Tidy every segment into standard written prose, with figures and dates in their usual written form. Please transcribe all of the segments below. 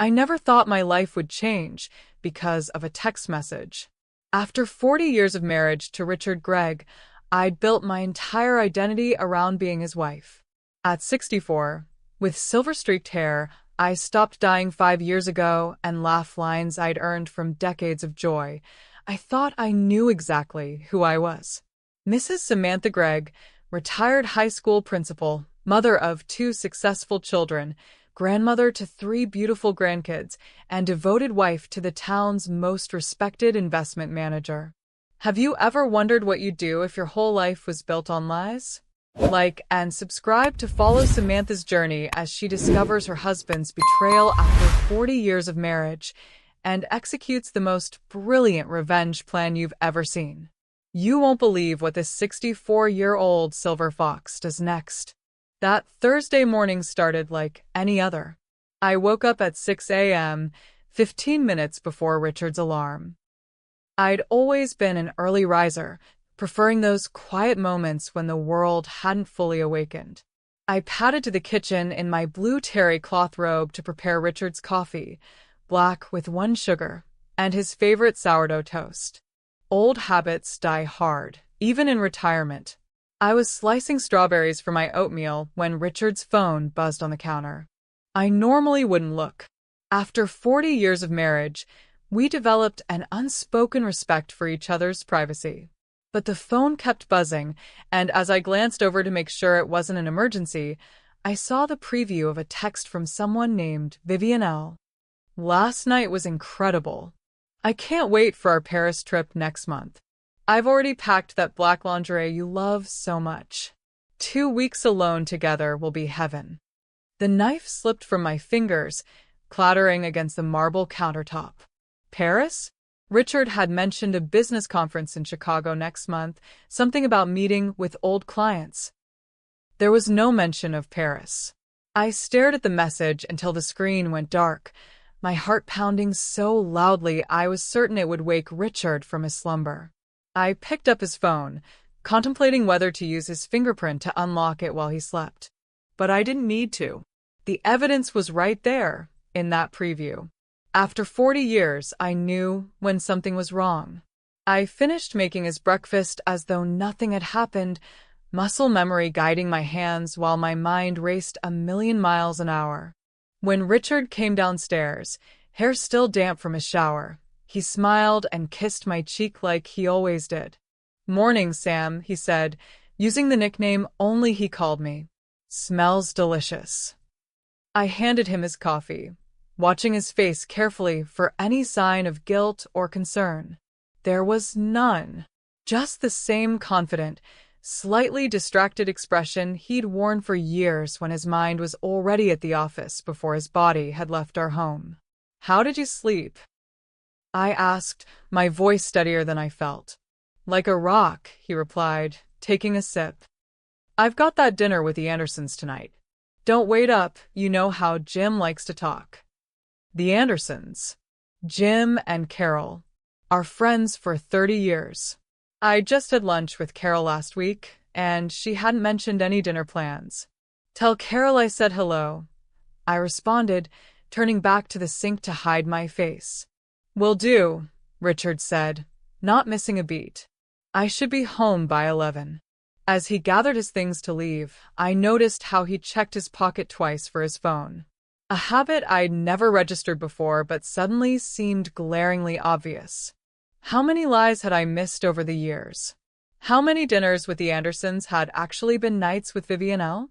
I never thought my life would change because of a text message. After 40 years of marriage to Richard Gregg, I'd built my entire identity around being his wife. At 64, with silver-streaked hair, I stopped dying 5 years ago and laughed lines I'd earned from decades of joy. I thought I knew exactly who I was. Mrs. Samantha Gregg, retired high school principal, mother of 2 successful children, grandmother to 3 beautiful grandkids, and devoted wife to the town's most respected investment manager. Have you ever wondered what you'd do if your whole life was built on lies? Like and subscribe to follow Samantha's journey as she discovers her husband's betrayal after 40 years of marriage and executes the most brilliant revenge plan you've ever seen. You won't believe what this 64-year-old silver fox does next. That Thursday morning started like any other. I woke up at 6 a.m., 15 minutes before Richard's alarm. I'd always been an early riser, preferring those quiet moments when the world hadn't fully awakened. I padded to the kitchen in my blue terry cloth robe to prepare Richard's coffee, black with 1 sugar, and his favorite sourdough toast. Old habits die hard, even in retirement. I was slicing strawberries for my oatmeal when Richard's phone buzzed on the counter. I normally wouldn't look. After 40 years of marriage, we developed an unspoken respect for each other's privacy. But the phone kept buzzing, and as I glanced over to make sure it wasn't an emergency, I saw the preview of a text from someone named Vivian L. Last night was incredible. I can't wait for our Paris trip next month. I've already packed that black lingerie you love so much. 2 weeks alone together will be heaven. The knife slipped from my fingers, clattering against the marble countertop. Paris? Richard had mentioned a business conference in Chicago next month, something about meeting with old clients. There was no mention of Paris. I stared at the message until the screen went dark, my heart pounding so loudly I was certain it would wake Richard from his slumber. I picked up his phone, contemplating whether to use his fingerprint to unlock it while he slept. But I didn't need to. The evidence was right there, in that preview. After 40 years, I knew when something was wrong. I finished making his breakfast as though nothing had happened, muscle memory guiding my hands while my mind raced 1,000,000 miles an hour. When Richard came downstairs, hair still damp from his shower, he smiled and kissed my cheek like he always did. "Morning, Sam," he said, using the nickname only he called me. "Smells delicious." I handed him his coffee, watching his face carefully for any sign of guilt or concern. There was none. Just the same confident, slightly distracted expression he'd worn for years when his mind was already at the office before his body had left our home. "How did you sleep?" I asked, my voice steadier than I felt. "Like a rock," he replied, taking a sip. "I've got that dinner with the Andersons tonight. Don't wait up, you know how Jim likes to talk." The Andersons. Jim and Carol. Are friends for 30 years. I just had lunch with Carol last week, and she hadn't mentioned any dinner plans. "Tell Carol I said hello," I responded, turning back to the sink to hide my face. "Will do," Richard said, not missing a beat. "I should be home by 11. As he gathered his things to leave, I noticed how he checked his pocket twice for his phone. A habit I'd never registered before but suddenly seemed glaringly obvious. How many lies had I missed over the years? How many dinners with the Andersons had actually been nights with Vivian L?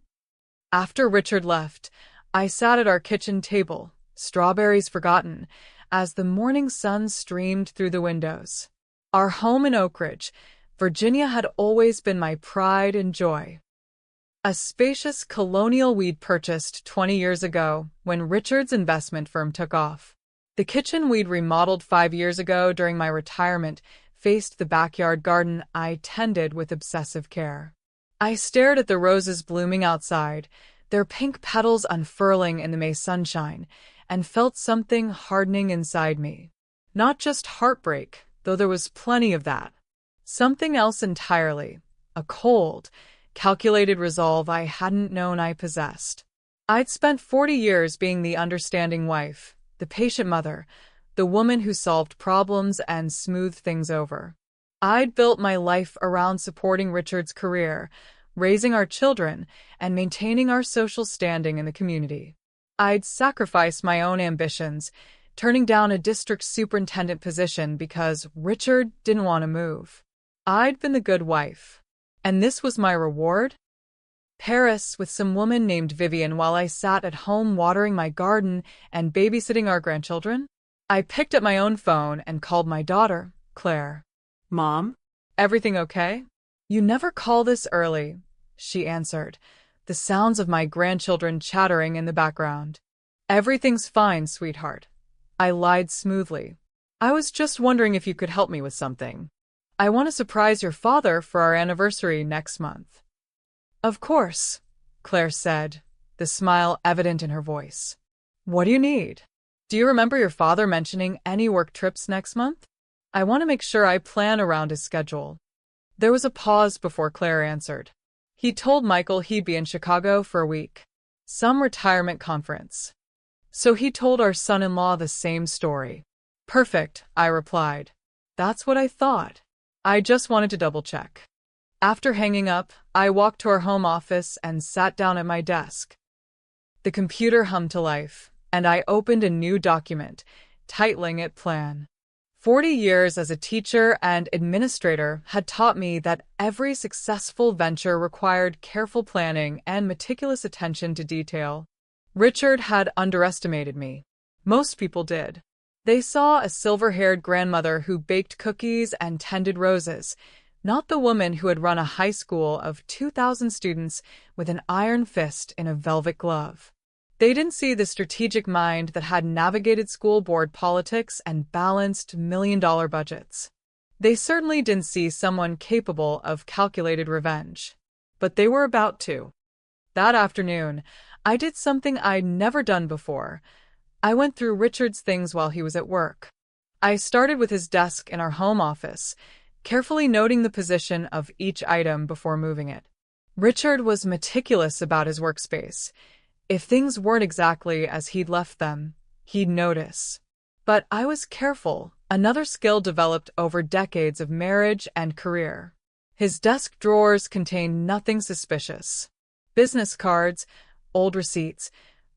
After Richard left, I sat at our kitchen table, strawberries forgotten, as the morning sun streamed through the windows. Our home in Oak Ridge, Virginia had always been my pride and joy. A spacious colonial we'd purchased 20 years ago when Richard's investment firm took off. The kitchen we'd remodeled 5 years ago during my retirement faced the backyard garden I tended with obsessive care. I stared at the roses blooming outside, their pink petals unfurling in the May sunshine, and felt something hardening inside me. Not just heartbreak, though there was plenty of that. Something else entirely, a cold, calculated resolve I hadn't known I possessed. I'd spent 40 years being the understanding wife, the patient mother, the woman who solved problems and smoothed things over. I'd built my life around supporting Richard's career, raising our children, and maintaining our social standing in the community. I'd sacrificed my own ambitions, turning down a district superintendent position because Richard didn't want to move. I'd been the good wife. And this was my reward? Paris with some woman named Vivian while I sat at home watering my garden and babysitting our grandchildren? I picked up my own phone and called my daughter, Claire. Mom? Everything okay? You never call this early, she answered, the sounds of my grandchildren chattering in the background. Everything's fine, sweetheart. I lied smoothly. I was just wondering if you could help me with something. I want to surprise your father for our anniversary next month. Of course, Claire said, the smile evident in her voice. What do you need? Do you remember your father mentioning any work trips next month? I want to make sure I plan around his schedule. There was a pause before Claire answered. He told Michael he'd be in Chicago for a week. Some retirement conference. So he told our son-in-law the same story. Perfect, I replied. That's what I thought. I just wanted to double-check. After hanging up, I walked to our home office and sat down at my desk. The computer hummed to life, and I opened a new document, titling it Plan. 40 years as a teacher and administrator had taught me that every successful venture required careful planning and meticulous attention to detail. Richard had underestimated me. Most people did. They saw a silver-haired grandmother who baked cookies and tended roses, not the woman who had run a high school of 2,000 students with an iron fist in a velvet glove. They didn't see the strategic mind that had navigated school board politics and balanced million-dollar budgets. They certainly didn't see someone capable of calculated revenge. But they were about to. That afternoon, I did something I'd never done before. I went through Richard's things while he was at work. I started with his desk in our home office, carefully noting the position of each item before moving it. Richard was meticulous about his workspace. If things weren't exactly as he'd left them, he'd notice. But I was careful, another skill developed over decades of marriage and career. His desk drawers contained nothing suspicious. Business cards, old receipts,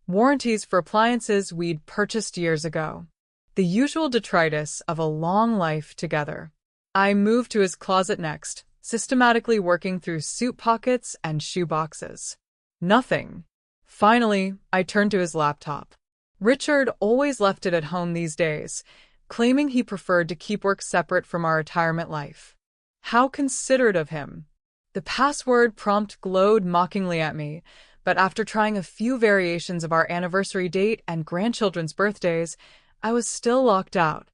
warranties for appliances we'd purchased years ago. The usual detritus of a long life together. I moved to his closet next, systematically working through suit pockets and shoe boxes. Nothing. Finally, I turned to his laptop. Richard always left it at home these days, claiming he preferred to keep work separate from our retirement life. How considerate of him. The password prompt glowed mockingly at me, but after trying a few variations of our anniversary date and grandchildren's birthdays, I was still locked out.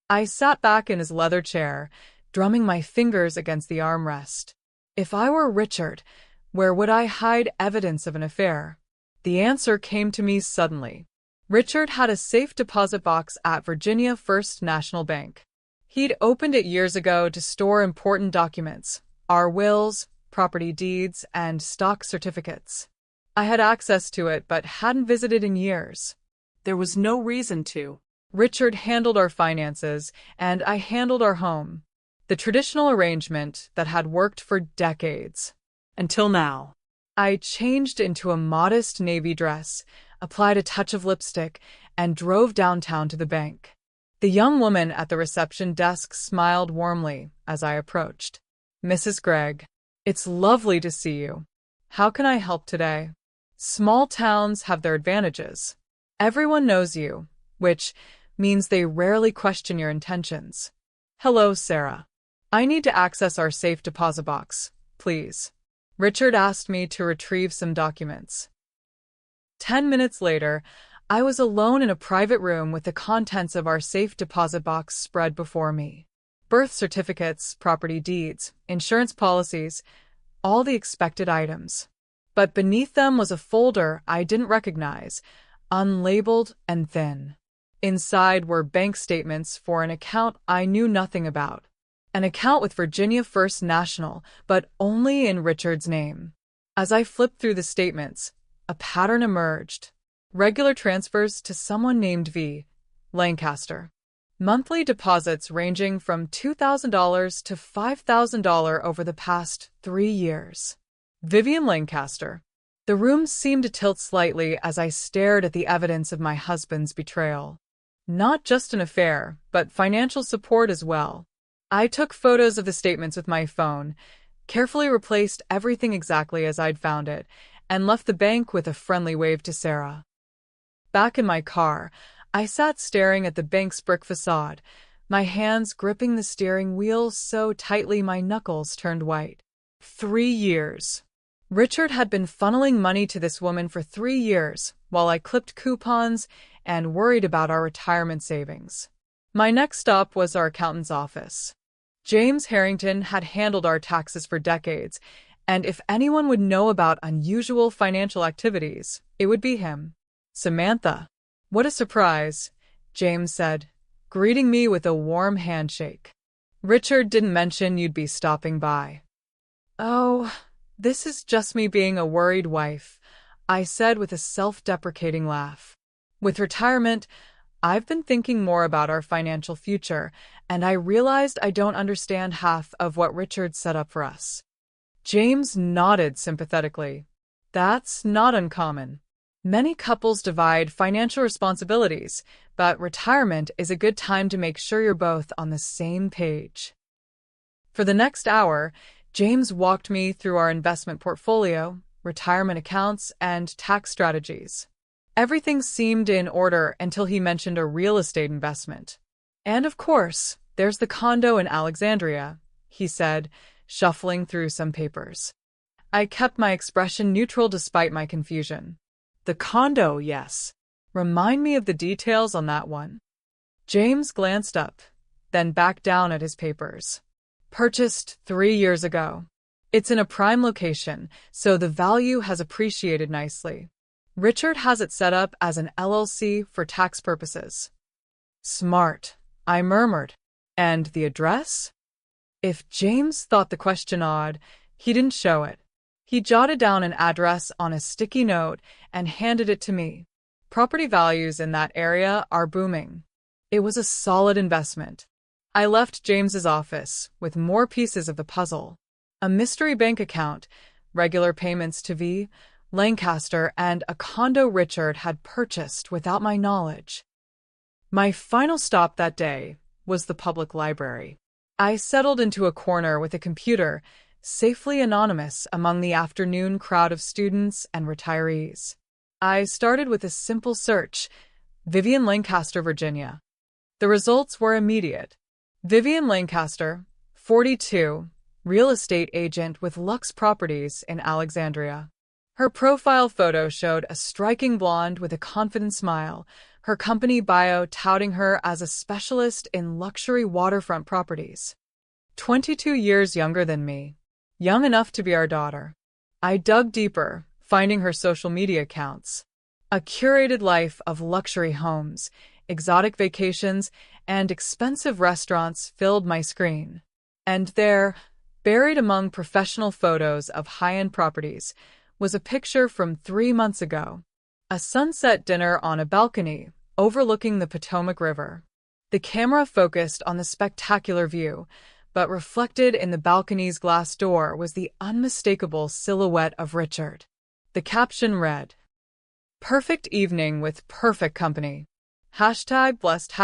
I sat back in his leather chair, drumming my fingers against the armrest. If I were Richard, where would I hide evidence of an affair? The answer came to me suddenly. Richard had a safe deposit box at Virginia First National Bank. He'd opened it years ago to store important documents, our wills, property deeds, and stock certificates. I had access to it but hadn't visited in years. There was no reason to. Richard handled our finances, and I handled our home. The traditional arrangement that had worked for decades. Until now. I changed into a modest navy dress, applied a touch of lipstick, and drove downtown to the bank. The young woman at the reception desk smiled warmly as I approached. Mrs. Gregg, it's lovely to see you. How can I help today? Small towns have their advantages. Everyone knows you, which means they rarely question your intentions. Hello, Sarah. I need to access our safe deposit box, please. Richard asked me to retrieve some documents. 10 minutes later, I was alone in a private room with the contents of our safe deposit box spread before me. Birth certificates, property deeds, insurance policies, all the expected items. But beneath them was a folder I didn't recognize, unlabeled and thin. Inside were bank statements for an account I knew nothing about. An account with Virginia First National, but only in Richard's name. As I flipped through the statements, a pattern emerged. Regular transfers to someone named V. Lancaster. Monthly deposits ranging from $2,000 to $5,000 over the past 3 years. Vivian Lancaster. The room seemed to tilt slightly as I stared at the evidence of my husband's betrayal. Not just an affair, but financial support as well. I took photos of the statements with my phone, carefully replaced everything exactly as I'd found it, and left the bank with a friendly wave to Sarah. Back in my car, I sat staring at the bank's brick facade, my hands gripping the steering wheel so tightly my knuckles turned white. 3 years. Richard had been funneling money to this woman for 3 years, while I clipped coupons and worried about our retirement savings. My next stop was our accountant's office. James Harrington had handled our taxes for decades, and if anyone would know about unusual financial activities, it would be him. "Samantha, what a surprise," James said, greeting me with a warm handshake. "Richard didn't mention you'd be stopping by." "Oh, this is just me being a worried wife," I said with a self-deprecating laugh. "With retirement, I've been thinking more about our financial future, and I realized I don't understand half of what Richard set up for us." James nodded sympathetically. "That's not uncommon. Many couples divide financial responsibilities, but retirement is a good time to make sure you're both on the same page." For the next hour, James walked me through our investment portfolio, retirement accounts, and tax strategies. Everything seemed in order until he mentioned a real estate investment. "And of course, there's the condo in Alexandria," he said, shuffling through some papers. I kept my expression neutral despite my confusion. "The condo, yes. Remind me of the details on that one." James glanced up, then back down at his papers. "Purchased 3 years ago. It's in a prime location, so the value has appreciated nicely. Richard has it set up as an LLC for tax purposes." "Smart," I murmured. "And the address?" If James thought the question odd, he didn't show it. He jotted down an address on a sticky note and handed it to me. "Property values in that area are booming." It was a solid investment. I left James's office with more pieces of the puzzle. A mystery bank account, regular payments to V. Lancaster, and a condo Richard had purchased without my knowledge. My final stop that day was the public library. I settled into a corner with a computer, safely anonymous among the afternoon crowd of students and retirees. I started with a simple search: Vivian Lancaster, Virginia. The results were immediate. Vivian Lancaster, 42, real estate agent with Lux Properties in Alexandria. Her profile photo showed a striking blonde with a confident smile, her company bio touting her as a specialist in luxury waterfront properties. 22 years younger than me. Young enough to be our daughter. I dug deeper, finding her social media accounts. A curated life of luxury homes, exotic vacations, and expensive restaurants filled my screen. And there, buried among professional photos of high-end properties, was a picture from 3 months ago. A sunset dinner on a balcony overlooking the Potomac River. The camera focused on the spectacular view, but reflected in the balcony's glass door was the unmistakable silhouette of Richard. The caption read, "Perfect evening with perfect company. #blessed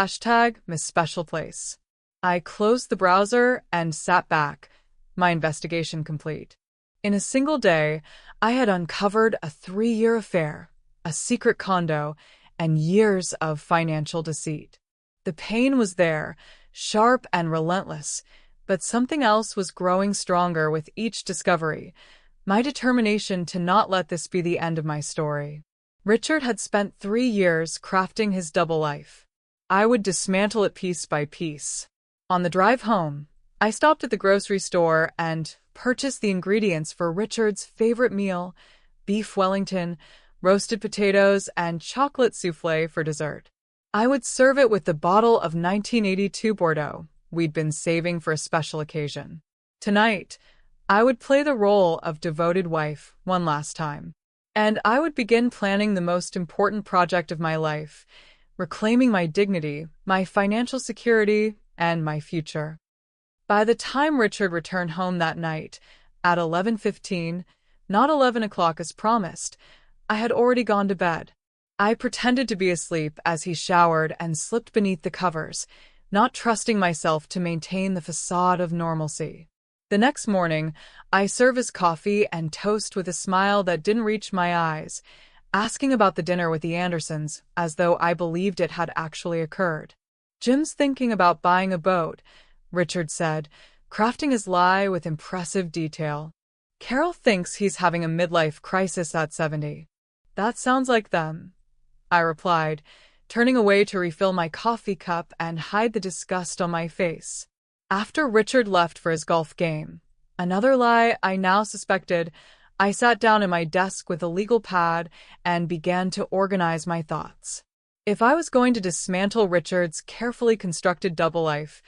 #Miss Special Place." I closed the browser and sat back, my investigation complete. In a single day, I had uncovered a 3-year affair, a secret condo, and years of financial deceit. The pain was there, sharp and relentless, but something else was growing stronger with each discovery, my determination to not let this be the end of my story. Richard had spent 3 years crafting his double life. I would dismantle it piece by piece. On the drive home, I stopped at the grocery store and purchased the ingredients for Richard's favorite meal: beef Wellington, roasted potatoes, and chocolate souffle for dessert. I would serve it with the bottle of 1982 Bordeaux we'd been saving for a special occasion. Tonight, I would play the role of devoted wife one last time. and I would begin planning the most important project of my life, reclaiming my dignity, my financial security, and my future. By the time Richard returned home that night, at 11:15, not 11 o'clock as promised, I had already gone to bed. I pretended to be asleep as he showered and slipped beneath the covers, not trusting myself to maintain the facade of normalcy. The next morning, I served his coffee and toast with a smile that didn't reach my eyes, asking about the dinner with the Andersons as though I believed it had actually occurred. "Jim's thinking about buying a boat," Richard said, crafting his lie with impressive detail. "Carol thinks he's having a midlife crisis at 70. That sounds like them," I replied, turning away to refill my coffee cup and hide the disgust on my face. After Richard left for his golf game, another lie I now suspected, I sat down at my desk with a legal pad and began to organize my thoughts. If I was going to dismantle Richard's carefully constructed double life,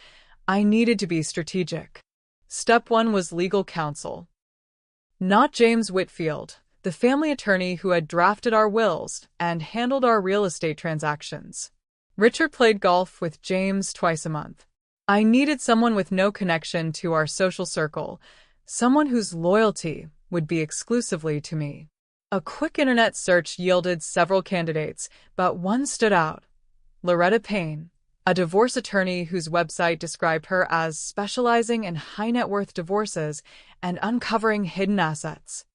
I needed to be strategic. Step 1 was legal counsel. Not James Whitfield, the family attorney who had drafted our wills and handled our real estate transactions. Richard played golf with James twice a month. I needed someone with no connection to our social circle, someone whose loyalty would be exclusively to me. A quick internet search yielded several candidates, but one stood out: Loretta Payne, a divorce attorney whose website described her as specializing in high-net-worth divorces and uncovering hidden assets.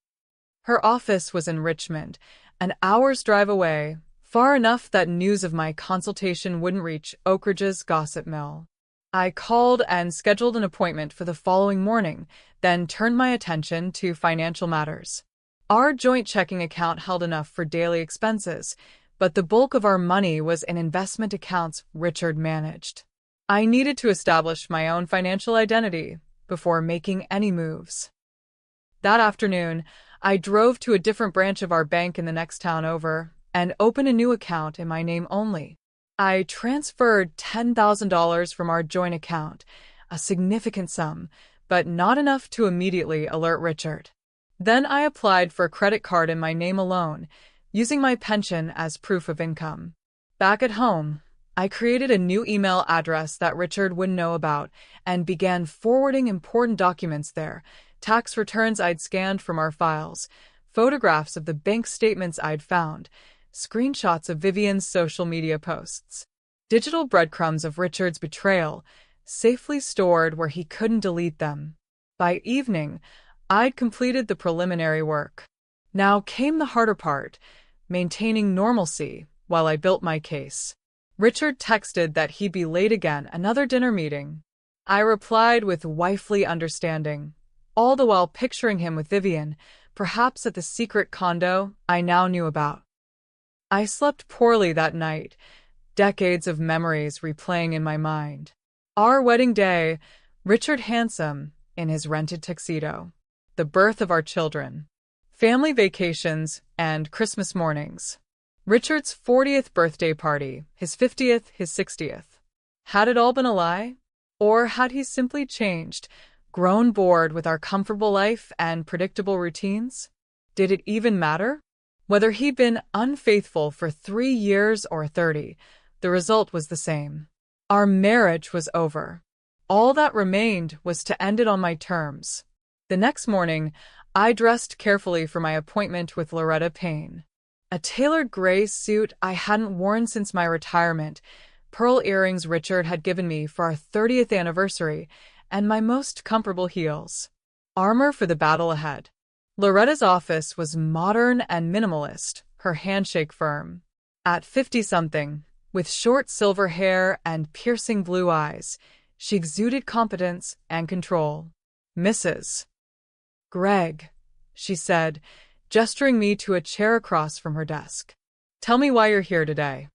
Her office was in Richmond, an hour's drive away, far enough that news of my consultation wouldn't reach Oak Ridge's gossip mill. I called and scheduled an appointment for the following morning, then turned my attention to financial matters. Our joint checking account held enough for daily expenses, but the bulk of our money was in investment accounts Richard managed. I needed to establish my own financial identity before making any moves. That afternoon, I drove to a different branch of our bank in the next town over and opened a new account in my name only. I transferred $10,000 from our joint account, a significant sum, but not enough to immediately alert Richard. Then I applied for a credit card in my name alone, using my pension as proof of income. Back at home, I created a new email address that Richard wouldn't know about and began forwarding important documents there: tax returns I'd scanned from our files, photographs of the bank statements I'd found, screenshots of Vivian's social media posts, digital breadcrumbs of Richard's betrayal, safely stored where he couldn't delete them. By evening, I'd completed the preliminary work. Now came the harder part: maintaining normalcy while I built my case. Richard texted that he'd be late again, another dinner meeting. I replied with wifely understanding, all the while picturing him with Vivian, perhaps at the secret condo I now knew about. I slept poorly that night, decades of memories replaying in my mind. Our wedding day, Richard handsome in his rented tuxedo, the birth of our children, family vacations, and Christmas mornings. Richard's 40th birthday party, his 50th, his 60th. Had it all been a lie? Or had he simply changed, grown bored with our comfortable life and predictable routines? Did it even matter? Whether he'd been unfaithful for 3 years or 30, the result was the same. Our marriage was over. All that remained was to end it on my terms. The next morning, I dressed carefully for my appointment with Loretta Payne. A tailored gray suit I hadn't worn since my retirement, pearl earrings Richard had given me for our 30th anniversary, and my most comfortable heels. Armor for the battle ahead. Loretta's office was modern and minimalist, her handshake firm. At 50-something, with short silver hair and piercing blue eyes, she exuded competence and control. "Mrs. Gregg," she said, gesturing me to a chair across from her desk. "Tell me why you're here today."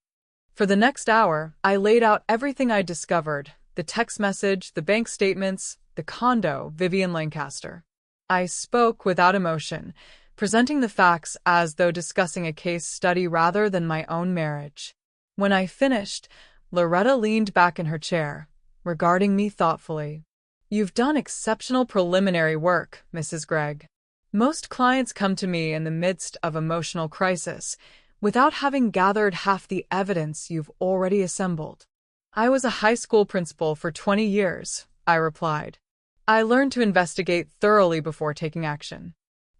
For the next hour, I laid out everything I'd discovered: the text message, the bank statements, the condo, Vivian Lancaster. I spoke without emotion, presenting the facts as though discussing a case study rather than my own marriage. When I finished, Loretta leaned back in her chair, regarding me thoughtfully. "You've done exceptional preliminary work, Mrs. Gregg. Most clients come to me in the midst of emotional crisis, without having gathered half the evidence you've already assembled. I was a high school principal for 20 years, I replied. I learned to investigate thoroughly before taking action.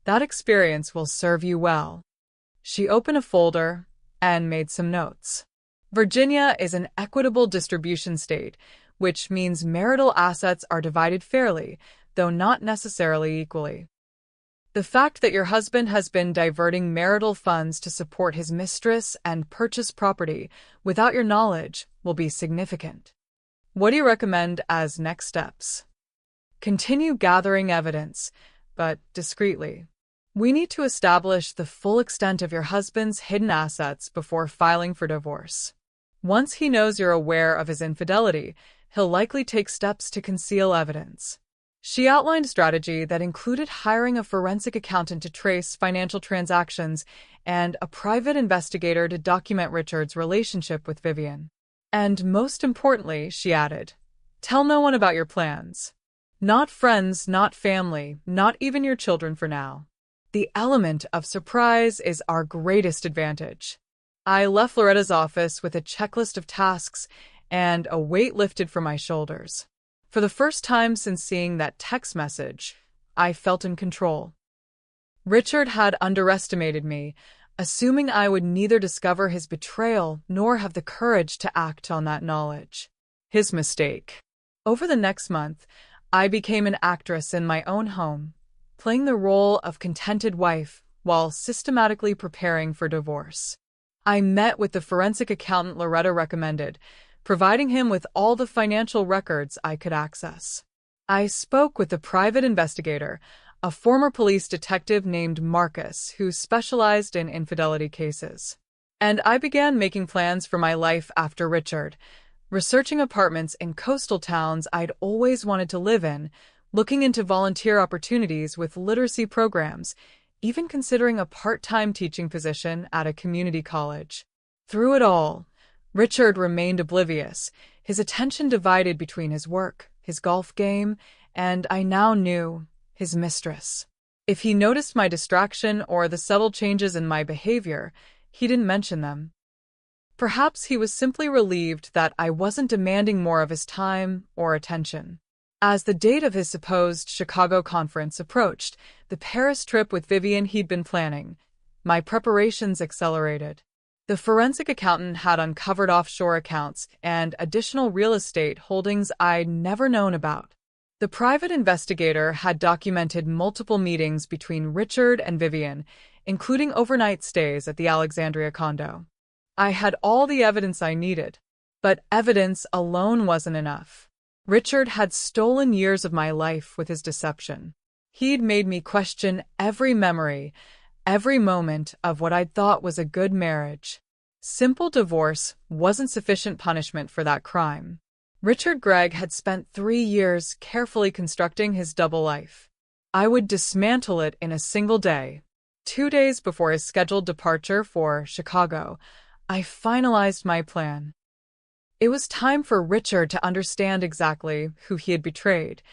That experience will serve you well. She opened a folder and made some notes. Virginia is an equitable distribution state, which means marital assets are divided fairly, though not necessarily equally. The fact that your husband has been diverting marital funds to support his mistress and purchase property without your knowledge will be significant. What do you recommend as next steps? Continue gathering evidence, but discreetly. We need to establish the full extent of your husband's hidden assets before filing for divorce. Once he knows you're aware of his infidelity, he'll likely take steps to conceal evidence. She outlined a strategy that included hiring a forensic accountant to trace financial transactions and a private investigator to document Richard's relationship with Vivian. And most importantly, she added, tell no one about your plans. Not friends, not family, not even your children for now. The element of surprise is our greatest advantage. I left Loretta's office with a checklist of tasks and a weight lifted from my shoulders. For the first time since seeing that text message, I felt in control. Richard had underestimated me, assuming I would neither discover his betrayal nor have the courage to act on that knowledge. His mistake. Over the next month, I became an actress in my own home, playing the role of contented wife while systematically preparing for divorce. I met with the forensic accountant Loretta recommended, providing him with all the financial records I could access. I spoke with the private investigator, a former police detective named Marcus who specialized in infidelity cases. And I began making plans for my life after Richard, researching apartments in coastal towns I'd always wanted to live in, looking into volunteer opportunities with literacy programs, even considering a part-time teaching position at a community college. Through it all, Richard remained oblivious, his attention divided between his work, his golf game, and I now knew, his mistress. If he noticed my distraction or the subtle changes in my behavior, he didn't mention them. Perhaps he was simply relieved that I wasn't demanding more of his time or attention. As the date of his supposed Chicago conference approached, the Paris trip with Vivian he'd been planning, my preparations accelerated. The forensic accountant had uncovered offshore accounts and additional real estate holdings I'd never known about. The private investigator had documented multiple meetings between Richard and Vivian, including overnight stays at the Alexandria condo. I had all the evidence I needed, but evidence alone wasn't enough. Richard had stolen years of my life with his deception. He'd made me question every memory, every moment of what I'd thought was a good marriage. Simple divorce wasn't sufficient punishment for that crime. Richard Gregg had spent 3 years carefully constructing his double life. I would dismantle it in a single day. 2 days before his scheduled departure for Chicago, I finalized my plan. It was time for Richard to understand exactly who he had betrayed,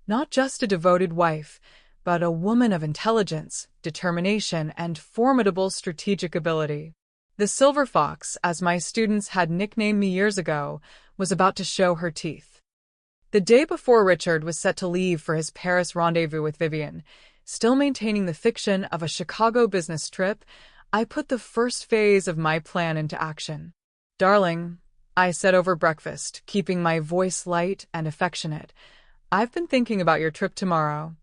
not just a devoted wife, but a woman of intelligence, determination, and formidable strategic ability. The Silver Fox, as my students had nicknamed me years ago, was about to show her teeth. The day before Richard was set to leave for his Paris rendezvous with Vivian, still maintaining the fiction of a Chicago business trip, I put the first phase of my plan into action. "Darling," I said over breakfast, keeping my voice light and affectionate, "I've been thinking about your trip tomorrow."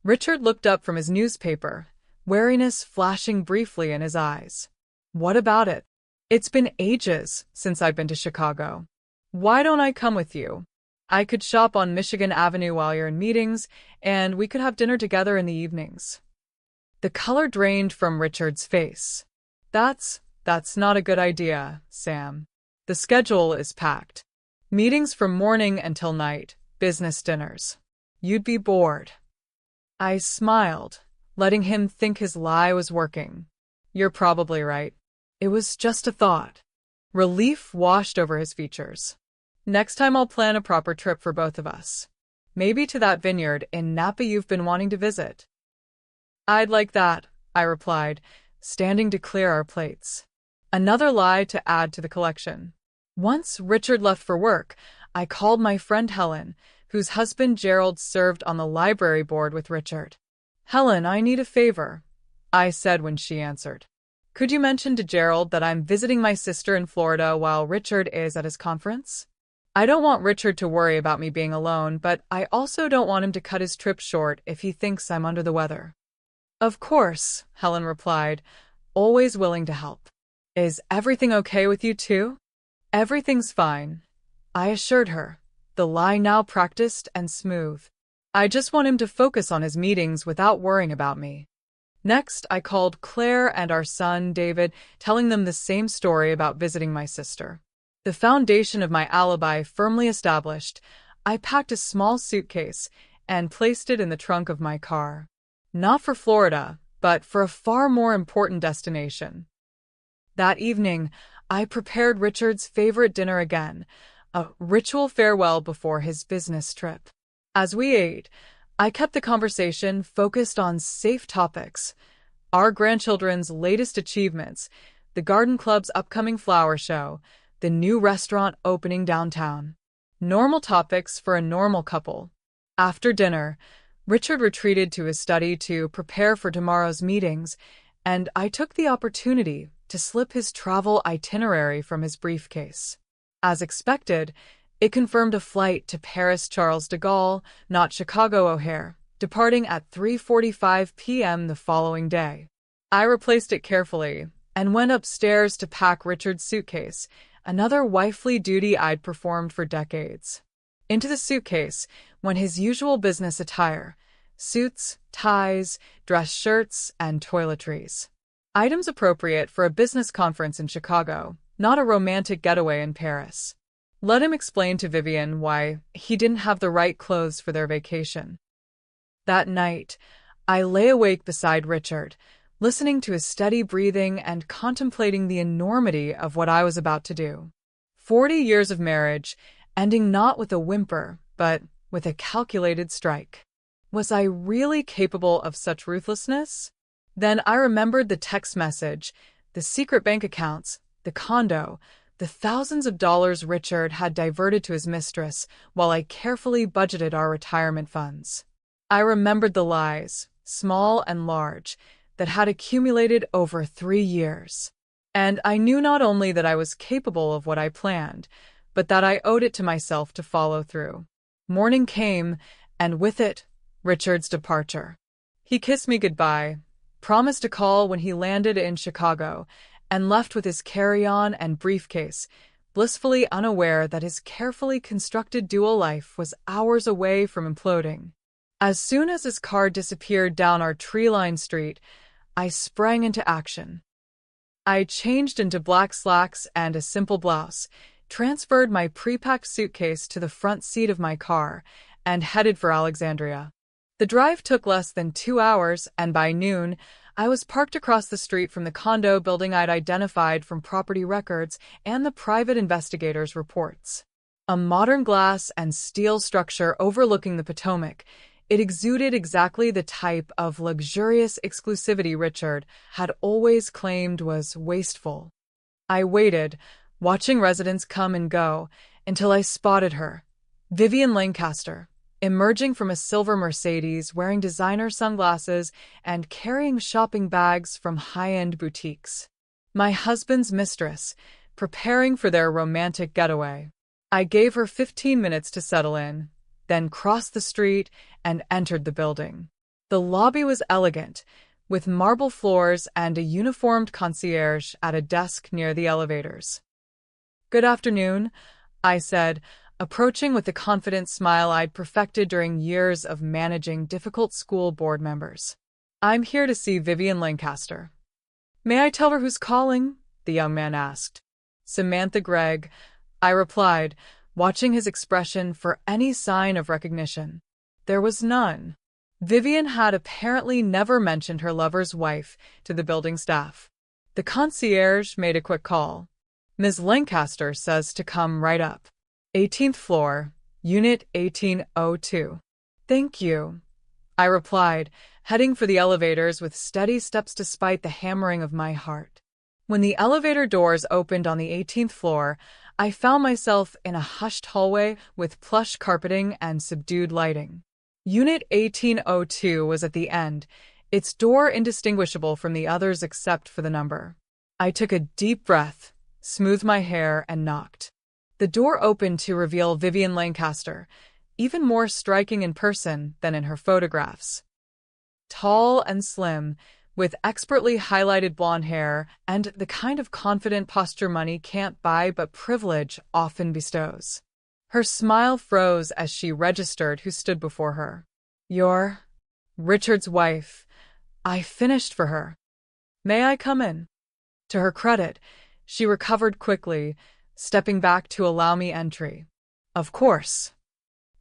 Richard looked up from his newspaper, wariness flashing briefly in his eyes. "What about it? It's been ages since I've been to Chicago. Why don't I come with you? I could shop on Michigan Avenue while you're in meetings, and we could have dinner together in the evenings." The color drained from Richard's face. That's not a good idea, Sam. The schedule is packed. Meetings from morning until night, business dinners. You'd be bored. I smiled, letting him think his lie was working. "You're probably right. It was just a thought." Relief washed over his features. "Next time I'll plan a proper trip for both of us. Maybe to that vineyard in Napa you've been wanting to visit." I'd like that, I replied, standing to clear our plates. Another lie to add to the collection. Once Richard left for work, I called my friend Helen, whose husband Gerald served on the library board with Richard. Helen, I need a favor, I said when she answered. Could you mention to Gerald that I'm visiting my sister in Florida while Richard is at his conference? I don't want Richard to worry about me being alone, but I also don't want him to cut his trip short if he thinks I'm under the weather. Of course, Helen replied, always willing to help. Is everything okay with you too? Everything's fine, I assured her, the lie now practiced and smooth. I just want him to focus on his meetings without worrying about me. Next, I called Claire and our son, David, telling them the same story about visiting my sister. The foundation of my alibi firmly established, I packed a small suitcase and placed it in the trunk of my car. Not for Florida, but for a far more important destination. That evening, I prepared Richard's favorite dinner again, a ritual farewell before his business trip. As we ate, I kept the conversation focused on safe topics, our grandchildren's latest achievements, the garden club's upcoming flower show, the new restaurant opening downtown. Normal topics for a normal couple. After dinner, Richard retreated to his study to prepare for tomorrow's meetings, and I took the opportunity to slip his travel itinerary from his briefcase. As expected, it confirmed a flight to Paris Charles de Gaulle, not Chicago O'Hare, departing at 3:45 p.m. the following day. I replaced it carefully and went upstairs to pack Richard's suitcase, another wifely duty I'd performed for decades. Into the suitcase went his usual business attire, suits, ties, dress shirts, and toiletries. Items appropriate for a business conference in Chicago, not a romantic getaway in Paris. Let him explain to Vivian why he didn't have the right clothes for their vacation. That night, I lay awake beside Richard, listening to his steady breathing and contemplating the enormity of what I was about to do. 40 years of marriage, ending not with a whimper, but with a calculated strike. Was I really capable of such ruthlessness? Then I remembered the text message, the secret bank accounts, the condo, the thousands of dollars Richard had diverted to his mistress while I carefully budgeted our retirement funds. I remembered the lies, small and large, that had accumulated over 3 years. And I knew not only that I was capable of what I planned, but that I owed it to myself to follow through. Morning came, and with it, Richard's departure. He kissed me goodbye, promised to call when he landed in Chicago, and left with his carry-on and briefcase, blissfully unaware that his carefully constructed dual life was hours away from imploding. As soon as his car disappeared down our tree-lined street, I sprang into action. I changed into black slacks and a simple blouse, transferred my pre-packed suitcase to the front seat of my car, and headed for Alexandria. The drive took less than 2 hours, and by noon, I was parked across the street from the condo building I'd identified from property records and the private investigators' reports. A modern glass and steel structure overlooking the Potomac, it exuded exactly the type of luxurious exclusivity Richard had always claimed was wasteful. I waited, watching residents come and go, until I spotted her, Vivian Lancaster, emerging from a silver Mercedes wearing designer sunglasses and carrying shopping bags from high-end boutiques. My husband's mistress, preparing for their romantic getaway. I gave her 15 minutes to settle in, then crossed the street and entered the building. The lobby was elegant, with marble floors and a uniformed concierge at a desk near the elevators. "Good afternoon," I said, approaching with the confident smile I'd perfected during years of managing difficult school board members. "I'm here to see Vivian Lancaster." "May I tell her who's calling?" the young man asked. "Samantha Gregg," I replied, watching his expression for any sign of recognition. There was none. Vivian had apparently never mentioned her lover's wife to the building staff. The concierge made a quick call. "Ms. Lancaster says to come right up. 18th floor, Unit 1802. "Thank you," I replied, heading for the elevators with steady steps despite the hammering of my heart. When the elevator doors opened on the 18th floor, I found myself in a hushed hallway with plush carpeting and subdued lighting. Unit 1802 was at the end, its door indistinguishable from the others except for the number. I took a deep breath, smoothed my hair, and knocked. The door opened to reveal Vivian Lancaster, even more striking in person than in her photographs. Tall and slim, with expertly highlighted blonde hair and the kind of confident posture money can't buy but privilege often bestows. Her smile froze as she registered who stood before her. "You're Richard's wife. I finished for her. May I come in?" To her credit, she recovered quickly, stepping back to allow me entry. Of course.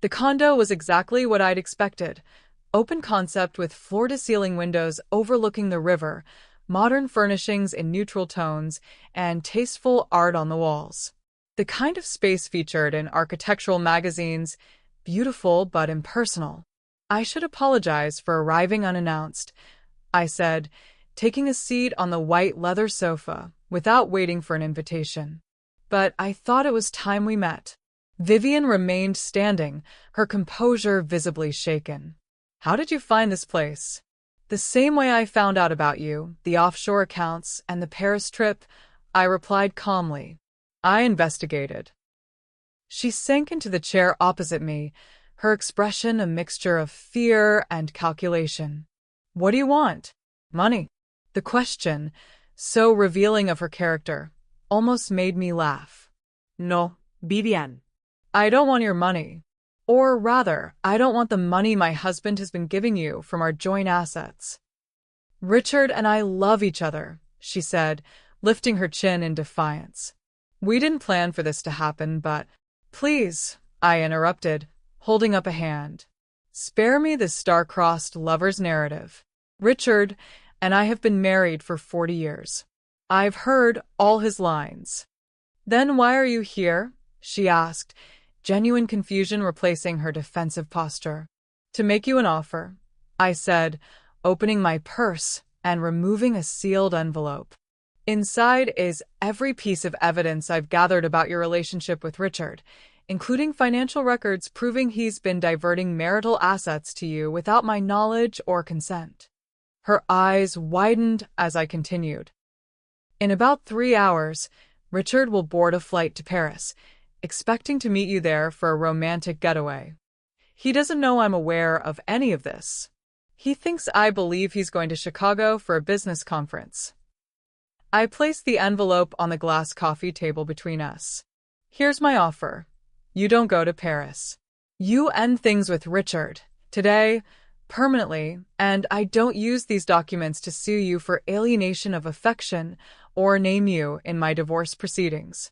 The condo was exactly what I'd expected. Open concept with floor-to-ceiling windows overlooking the river, modern furnishings in neutral tones, and tasteful art on the walls. The kind of space featured in architectural magazines, beautiful but impersonal. "I should apologize for arriving unannounced," I said, taking a seat on the white leather sofa without waiting for an invitation. "But I thought it was time we met." Vivian remained standing, her composure visibly shaken. "How did you find this place?" "The same way I found out about you, the offshore accounts, and the Paris trip," I replied calmly. "I investigated." She sank into the chair opposite me, her expression a mixture of fear and calculation. "What do you want?" "Money." The question, so revealing of her character, almost made me laugh. No, Vivian. "I don't want your money. Or rather, I don't want the money my husband has been giving you from our joint assets." "Richard and I love each other," she said, lifting her chin in defiance. "We didn't plan for this to happen, but—" "Please," I interrupted, holding up a hand. "Spare me this star-crossed lover's narrative. Richard and I have been married for 40 years. I've heard all his lines." "Then why are you here?" she asked, genuine confusion replacing her defensive posture. "To make you an offer," I said, opening my purse and removing a sealed envelope. "Inside is every piece of evidence I've gathered about your relationship with Richard, including financial records proving he's been diverting marital assets to you without my knowledge or consent." Her eyes widened as I continued. "In about 3 hours, Richard will board a flight to Paris, expecting to meet you there for a romantic getaway. He doesn't know I'm aware of any of this. He thinks I believe he's going to Chicago for a business conference." I placed the envelope on the glass coffee table between us. "Here's my offer. You don't go to Paris. You end things with Richard, today, permanently, and I don't use these documents to sue you for alienation of affection or name you in my divorce proceedings."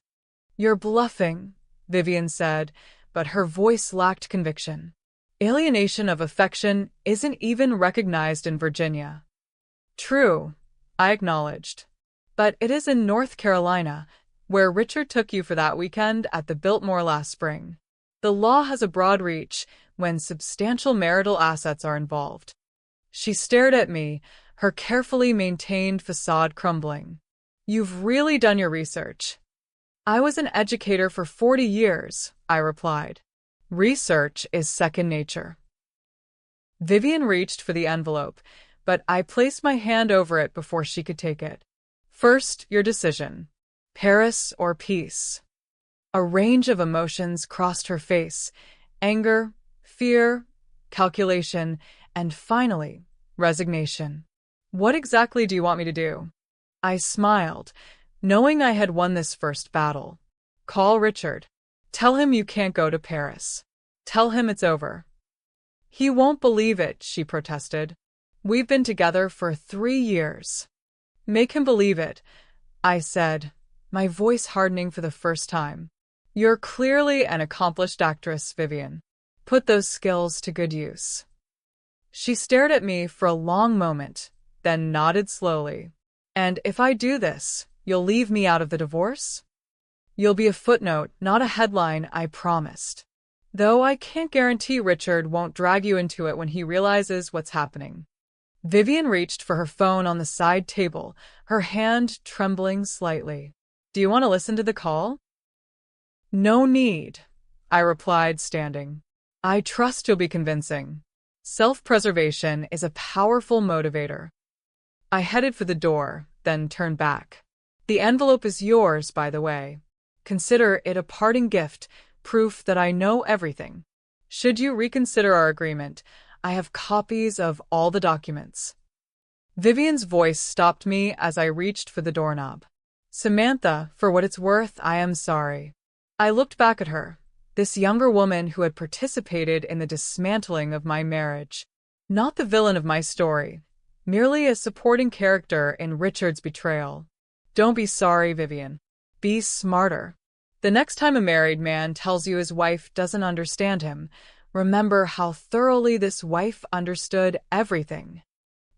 "You're bluffing," Vivian said, but her voice lacked conviction. "Alienation of affection isn't even recognized in Virginia." "True," I acknowledged. "But it is in North Carolina, where Richard took you for that weekend at the Biltmore last spring. The law has a broad reach when substantial marital assets are involved." She stared at me, her carefully maintained facade crumbling. "You've really done your research." "I was an educator for 40 years, I replied. "Research is second nature." Vivian reached for the envelope, but I placed my hand over it before she could take it. "First, your decision. Paris or peace?" A range of emotions crossed her face: anger, fear, calculation, and finally, resignation. "What exactly do you want me to do?" I smiled, knowing I had won this first battle. "Call Richard. Tell him you can't go to Paris. Tell him it's over." "He won't believe it," she protested. "We've been together for 3 years." "Make him believe it," I said, my voice hardening for the first time. "You're clearly an accomplished actress, Vivian. Put those skills to good use." She stared at me for a long moment, then nodded slowly. "And if I do this, you'll leave me out of the divorce?" "You'll be a footnote, not a headline, I promised. Though I can't guarantee Richard won't drag you into it when he realizes what's happening." Vivian reached for her phone on the side table, her hand trembling slightly. Do you want to listen to the call? No need, I replied, standing. I trust you'll be convincing. Self-preservation is a powerful motivator. I headed for the door, then turned back. The envelope is yours, by the way. Consider it a parting gift, proof that I know everything. Should you reconsider our agreement, I have copies of all the documents. Vivian's voice stopped me as I reached for the doorknob. Samantha, for what it's worth, I am sorry. I looked back at her, this younger woman who had participated in the dismantling of my marriage. Not the villain of my story, merely a supporting character in Richard's betrayal. Don't be sorry, Vivian. Be smarter. The next time a married man tells you his wife doesn't understand him, remember how thoroughly this wife understood everything.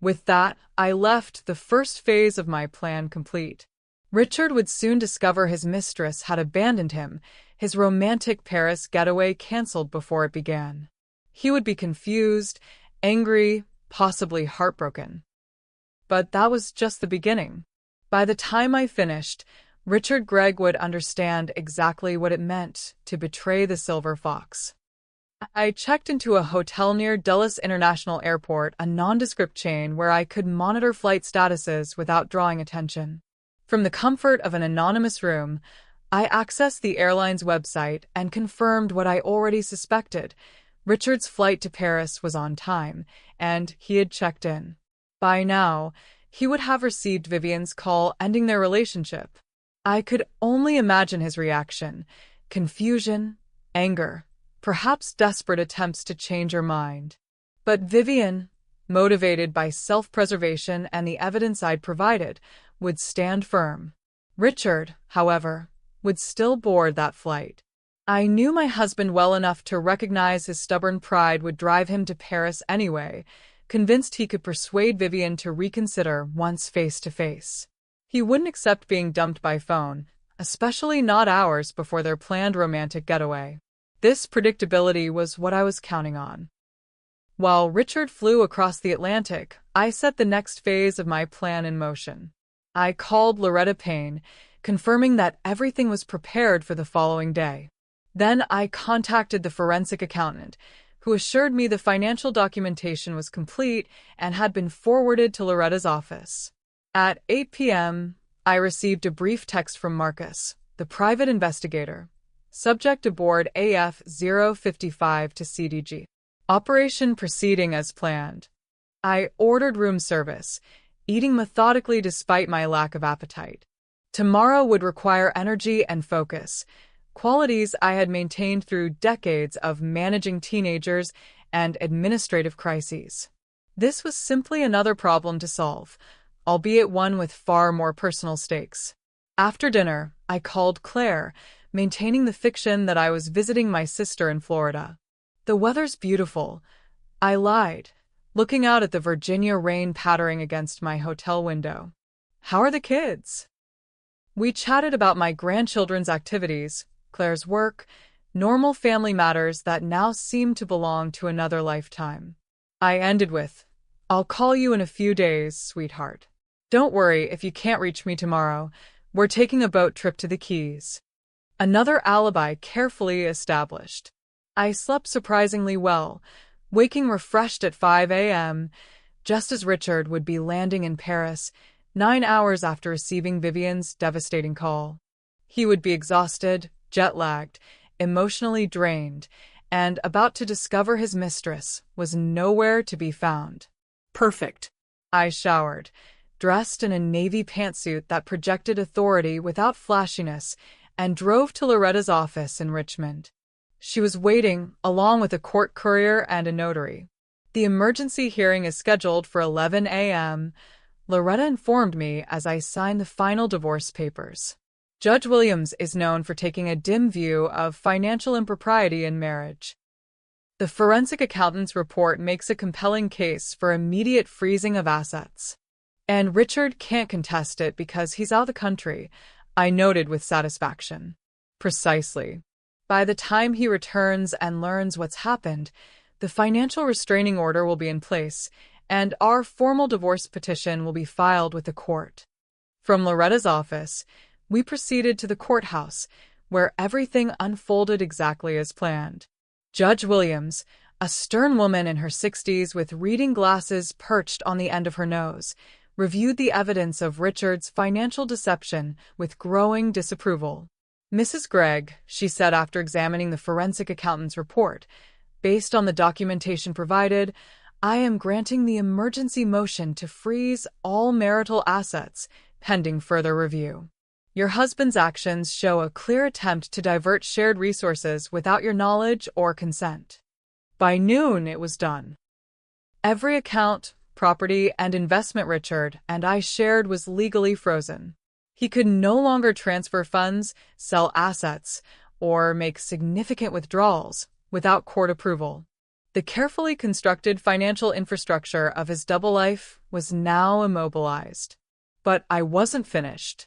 With that, I left the first phase of my plan complete. Richard would soon discover his mistress had abandoned him, his romantic Paris getaway canceled before it began. He would be confused, angry, possibly heartbroken. But that was just the beginning. By the time I finished, Richard Gregg would understand exactly what it meant to betray the Silver Fox. I checked into a hotel near Dulles International Airport, a nondescript chain where I could monitor flight statuses without drawing attention. From the comfort of an anonymous room, I accessed the airline's website and confirmed what I already suspected. Richard's flight to Paris was on time, and he had checked in. By now, he would have received Vivian's call ending their relationship. I could only imagine his reaction: confusion, anger, perhaps desperate attempts to change her mind. But Vivian, motivated by self-preservation and the evidence I'd provided, would stand firm. Richard, however, would still board that flight. I knew my husband well enough to recognize his stubborn pride would drive him to Paris anyway, convinced he could persuade Vivian to reconsider once face to face. He wouldn't accept being dumped by phone, especially not hours before their planned romantic getaway. This predictability was what I was counting on. While Richard flew across the Atlantic, I set the next phase of my plan in motion. I called Loretta Payne, confirming that everything was prepared for the following day. Then I contacted the forensic accountant, who assured me the financial documentation was complete and had been forwarded to Loretta's office. At 8 p.m., I received a brief text from Marcus, the private investigator. Subject aboard AF 055 to CDG. Operation proceeding as planned. I ordered room service, eating methodically despite my lack of appetite. Tomorrow would require energy and focus, qualities I had maintained through decades of managing teenagers and administrative crises. This was simply another problem to solve, albeit one with far more personal stakes. After dinner, I called Claire, maintaining the fiction that I was visiting my sister in Florida. The weather's beautiful, I lied, looking out at the Virginia rain pattering against my hotel window. How are the kids? We chatted about my grandchildren's activities, Claire's work, normal family matters that now seem to belong to another lifetime. I ended with, "I'll call you in a few days, sweetheart. Don't worry if you can't reach me tomorrow. We're taking a boat trip to the Keys." Another alibi carefully established. I slept surprisingly well, waking refreshed at 5 a.m., just as Richard would be landing in Paris, 9 hours after receiving Vivian's devastating call. He would be exhausted, jet-lagged, emotionally drained, and about to discover his mistress was nowhere to be found. Perfect. I showered, dressed in a navy pantsuit that projected authority without flashiness, and drove to Loretta's office in Richmond. She was waiting, along with a court courier and a notary. The emergency hearing is scheduled for 11 a.m., Loretta informed me as I signed the final divorce papers. Judge Williams is known for taking a dim view of financial impropriety in marriage. The forensic accountant's report makes a compelling case for immediate freezing of assets. And Richard can't contest it because he's out of the country, I noted with satisfaction. Precisely. By the time he returns and learns what's happened, the financial restraining order will be in place, and our formal divorce petition will be filed with the court. From Loretta's office, we proceeded to the courthouse, where everything unfolded exactly as planned. Judge Williams, a stern woman in her 60s with reading glasses perched on the end of her nose, reviewed the evidence of Richard's financial deception with growing disapproval. "Mrs. Gregg," she said after examining the forensic accountant's report, "based on the documentation provided, I am granting the emergency motion to freeze all marital assets pending further review. Your husband's actions show a clear attempt to divert shared resources without your knowledge or consent." By noon, it was done. Every account, property, and investment Richard and I shared was legally frozen. He could no longer transfer funds, sell assets, or make significant withdrawals without court approval. The carefully constructed financial infrastructure of his double life was now immobilized. But I wasn't finished.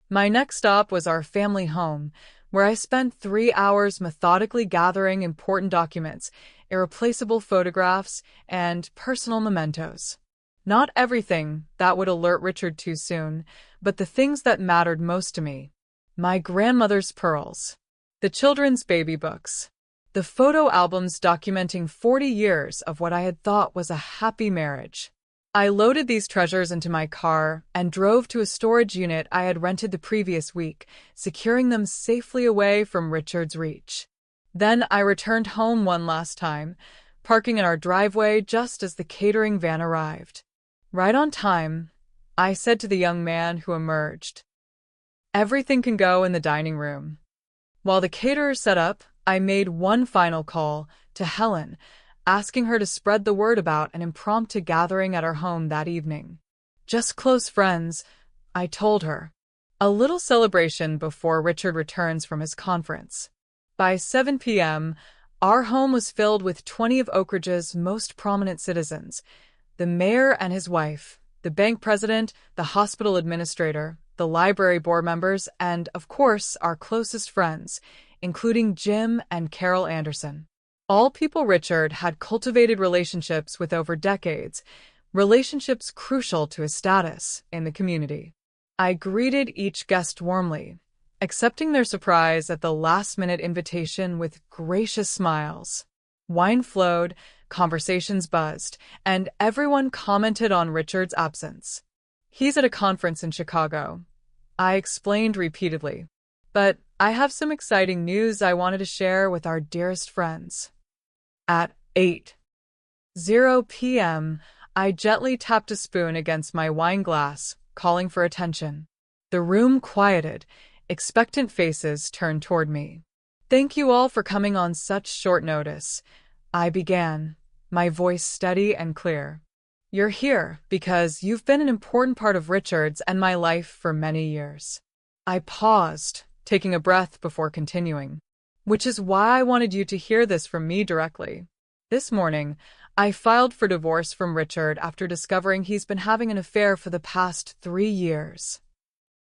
My next stop was our family home, where I spent 3 hours methodically gathering important documents, irreplaceable photographs, and personal mementos. Not everything that would alert Richard too soon, but the things that mattered most to me. My grandmother's pearls, the children's baby books, the photo albums documenting 40 years of what I had thought was a happy marriage. I loaded these treasures into my car and drove to a storage unit I had rented the previous week, securing them safely away from Richard's reach. Then I returned home one last time, parking in our driveway just as the catering van arrived. "Right on time," I said to the young man who emerged. "Everything can go in the dining room." While the caterer set up, I made one final call to Helen, asking her to spread the word about an impromptu gathering at our home that evening. "Just close friends," I told her. "A little celebration before Richard returns from his conference." By 7 p.m., our home was filled with 20 of Oak Ridge's most prominent citizens: the mayor and his wife, the bank president, the hospital administrator, the library board members, and, of course, our closest friends, including Jim and Carol Anderson. All people Richard had cultivated relationships with over decades, relationships crucial to his status in the community. I greeted each guest warmly, accepting their surprise at the last-minute invitation with gracious smiles. Wine flowed, conversations buzzed, and everyone commented on Richard's absence. "He's at a conference in Chicago," I explained repeatedly. "But I have some exciting news I wanted to share with our dearest friends." At 8:00 p.m., I gently tapped a spoon against my wine glass, calling for attention. The room quieted, expectant faces turned toward me. "Thank you all for coming on such short notice," I began, my voice steady and clear. "You're here because you've been an important part of Richard's and my life for many years." I paused, taking a breath before continuing. "Which is why I wanted you to hear this from me directly. This morning, I filed for divorce from Richard after discovering he's been having an affair for the past 3 years."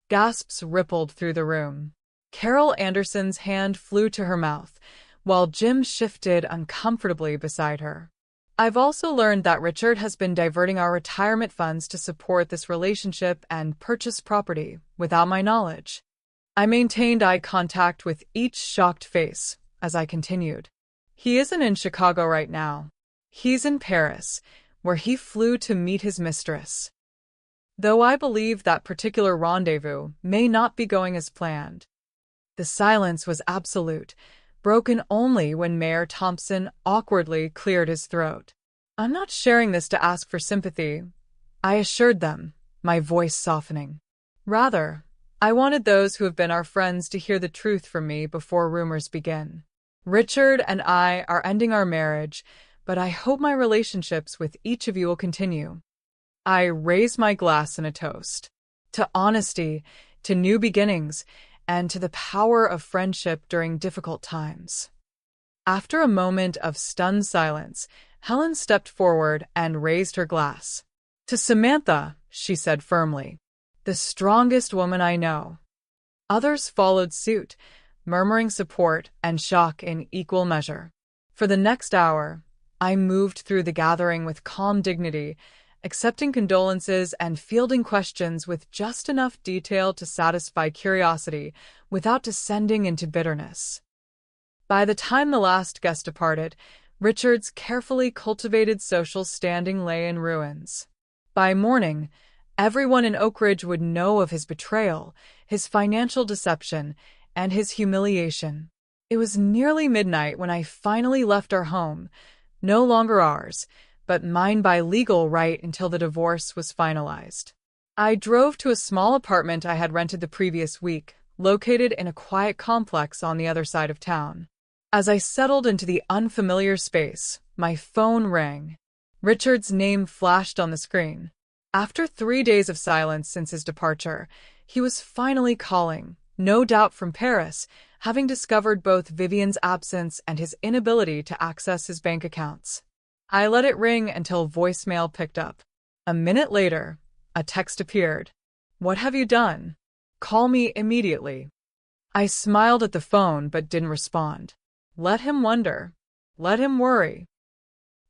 Gasps rippled through the room. Carol Anderson's hand flew to her mouth, while Jim shifted uncomfortably beside her. "I've also learned that Richard has been diverting our retirement funds to support this relationship and purchase property without my knowledge." I maintained eye contact with each shocked face as I continued. "He isn't in Chicago right now. He's in Paris, where he flew to meet his mistress. Though I believe that particular rendezvous may not be going as planned." The silence was absolute, broken only when Mayor Thompson awkwardly cleared his throat. "I'm not sharing this to ask for sympathy," I assured them, my voice softening. "Rather, I wanted those who have been our friends to hear the truth from me before rumors begin. Richard and I are ending our marriage, but I hope my relationships with each of you will continue." I raised my glass in a toast. To honesty, to new beginnings, and to the power of friendship during difficult times. After a moment of stunned silence, Helen stepped forward and raised her glass. "To Samantha," she said firmly, "the strongest woman I know." Others followed suit, murmuring support and shock in equal measure. For the next hour, I moved through the gathering with calm dignity, accepting condolences and fielding questions with just enough detail to satisfy curiosity without descending into bitterness. By the time the last guest departed, Richard's carefully cultivated social standing lay in ruins. By morning, everyone in Oak Ridge would know of his betrayal, his financial deception, and his humiliation. It was nearly midnight when I finally left our home, no longer ours, but mine by legal right until the divorce was finalized. I drove to a small apartment I had rented the previous week, located in a quiet complex on the other side of town. As I settled into the unfamiliar space, my phone rang. Richard's name flashed on the screen. After 3 days of silence since his departure, he was finally calling, no doubt from Paris, having discovered both Vivian's absence and his inability to access his bank accounts. I let it ring until voicemail picked up. A minute later, a text appeared. "What have you done? Call me immediately." I smiled at the phone but didn't respond. Let him wonder. Let him worry.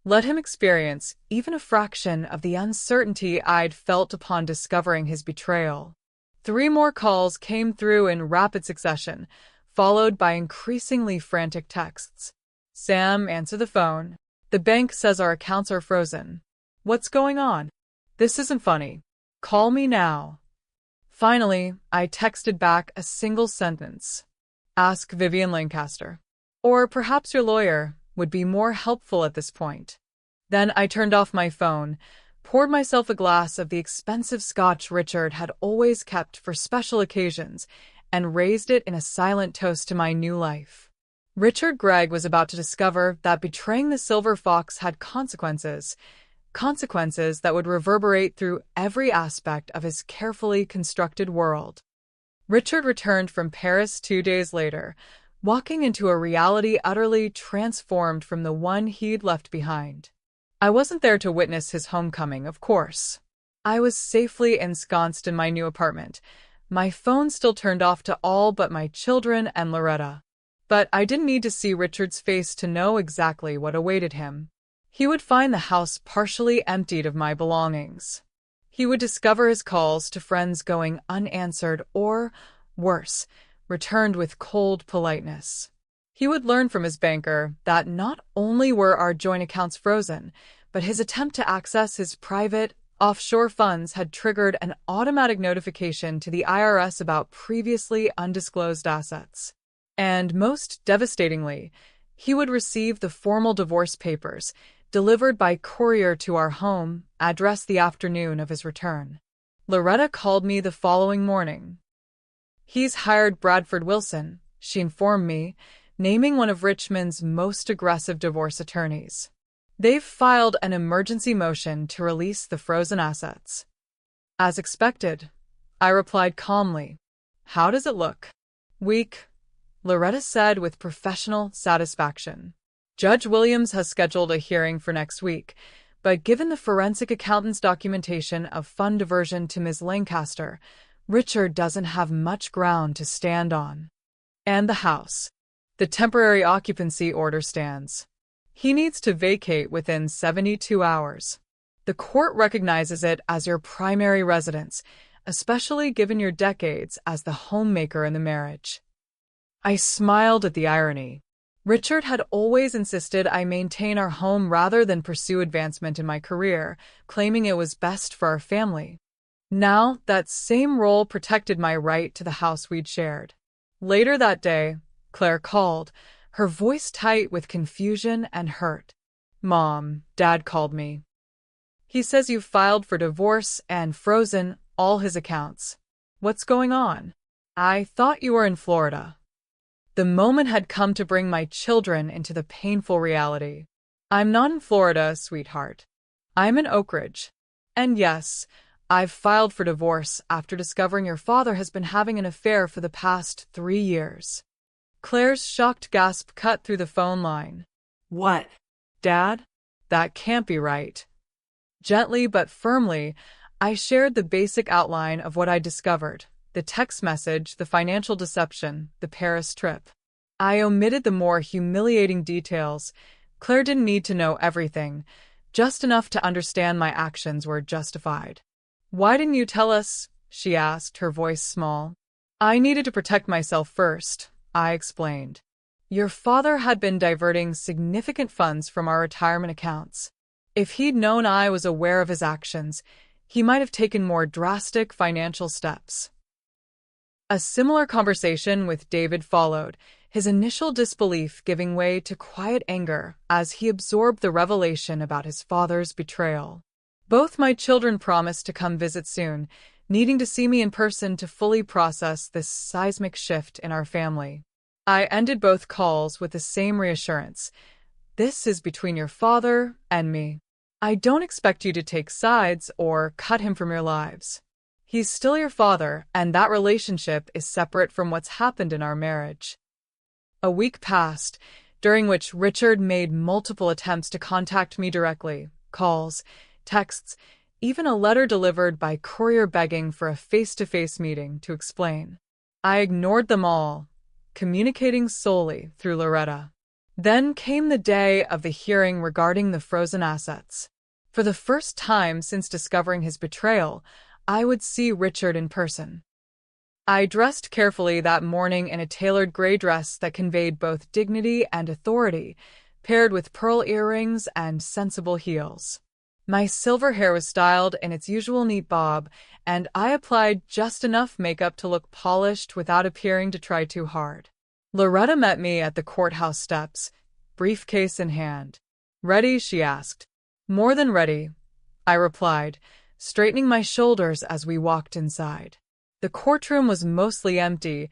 Let him experience even a fraction of the uncertainty I'd felt upon discovering his betrayal. 3 more calls came through in rapid succession, followed by increasingly frantic texts. "Sam, answer the phone. The bank says our accounts are frozen. What's going on? This isn't funny. Call me now." Finally, I texted back a single sentence. "Ask Vivian Lancaster. Or perhaps your lawyer would be more helpful at this point." Then I turned off my phone, poured myself a glass of the expensive scotch Richard had always kept for special occasions, and raised it in a silent toast to my new life. Richard Gregg was about to discover that betraying the Silver Fox had consequences that would reverberate through every aspect of his carefully constructed world. Richard returned from Paris 2 days later, walking into a reality utterly transformed from the one he'd left behind. I wasn't there to witness his homecoming, of course. I was safely ensconced in my new apartment, my phone still turned off to all but my children and Loretta. But I didn't need to see Richard's face to know exactly what awaited him. He would find the house partially emptied of my belongings. He would discover his calls to friends going unanswered or, worse, returned with cold politeness. He would learn from his banker that not only were our joint accounts frozen, but his attempt to access his private, offshore funds had triggered an automatic notification to the IRS about previously undisclosed assets. And most devastatingly, he would receive the formal divorce papers, delivered by courier to our home address the afternoon of his return. Loretta called me the following morning. "He's hired Bradford Wilson," she informed me, naming one of Richmond's most aggressive divorce attorneys. "They've filed an emergency motion to release the frozen assets." "As expected," I replied calmly. "How does it look?" "Weak," Loretta said with professional satisfaction. "Judge Williams has scheduled a hearing for next week, but given the forensic accountant's documentation of fund diversion to Ms. Lancaster, Richard doesn't have much ground to stand on. And the house. The temporary occupancy order stands. He needs to vacate within 72 hours. The court recognizes it as your primary residence, especially given your decades as the homemaker in the marriage." I smiled at the irony. Richard had always insisted I maintain our home rather than pursue advancement in my career, claiming it was best for our family. Now, that same role protected my right to the house we'd shared. Later that day, Claire called, her voice tight with confusion and hurt. "Mom, Dad called me. He says you've filed for divorce and frozen all his accounts. What's going on? I thought you were in Florida." The moment had come to bring my children into the painful reality. "I'm not in Florida, sweetheart. I'm in Oak Ridge. And yes, I've filed for divorce after discovering your father has been having an affair for the past 3 years. Claire's shocked gasp cut through the phone line. "What?" "Dad? That can't be right." Gently but firmly, I shared the basic outline of what I discovered: the text message, the financial deception, the Paris trip. I omitted the more humiliating details, Claire didn't need to know everything, just enough to understand my actions were justified. "Why didn't you tell us?" she asked, her voice small. "I needed to protect myself first," I explained. "Your father had been diverting significant funds from our retirement accounts. If he'd known I was aware of his actions, he might have taken more drastic financial steps." A similar conversation with David followed, his initial disbelief giving way to quiet anger as he absorbed the revelation about his father's betrayal. Both my children promised to come visit soon, needing to see me in person to fully process this seismic shift in our family. I ended both calls with the same reassurance. This is between your father and me. I don't expect you to take sides or cut him from your lives. He's still your father, and that relationship is separate from what's happened in our marriage. A week passed, during which Richard made multiple attempts to contact me directly, calls, texts, even a letter delivered by courier begging for a face-to-face meeting to explain. I ignored them all, communicating solely through Loretta. Then came the day of the hearing regarding the frozen assets. For the first time since discovering his betrayal, I would see Richard in person. I dressed carefully that morning in a tailored gray dress that conveyed both dignity and authority, paired with pearl earrings and sensible heels. My silver hair was styled in its usual neat bob, and I applied just enough makeup to look polished without appearing to try too hard. Loretta met me at the courthouse steps, briefcase in hand. "Ready?" she asked. "More than ready," I replied, straightening my shoulders as we walked inside. The courtroom was mostly empty,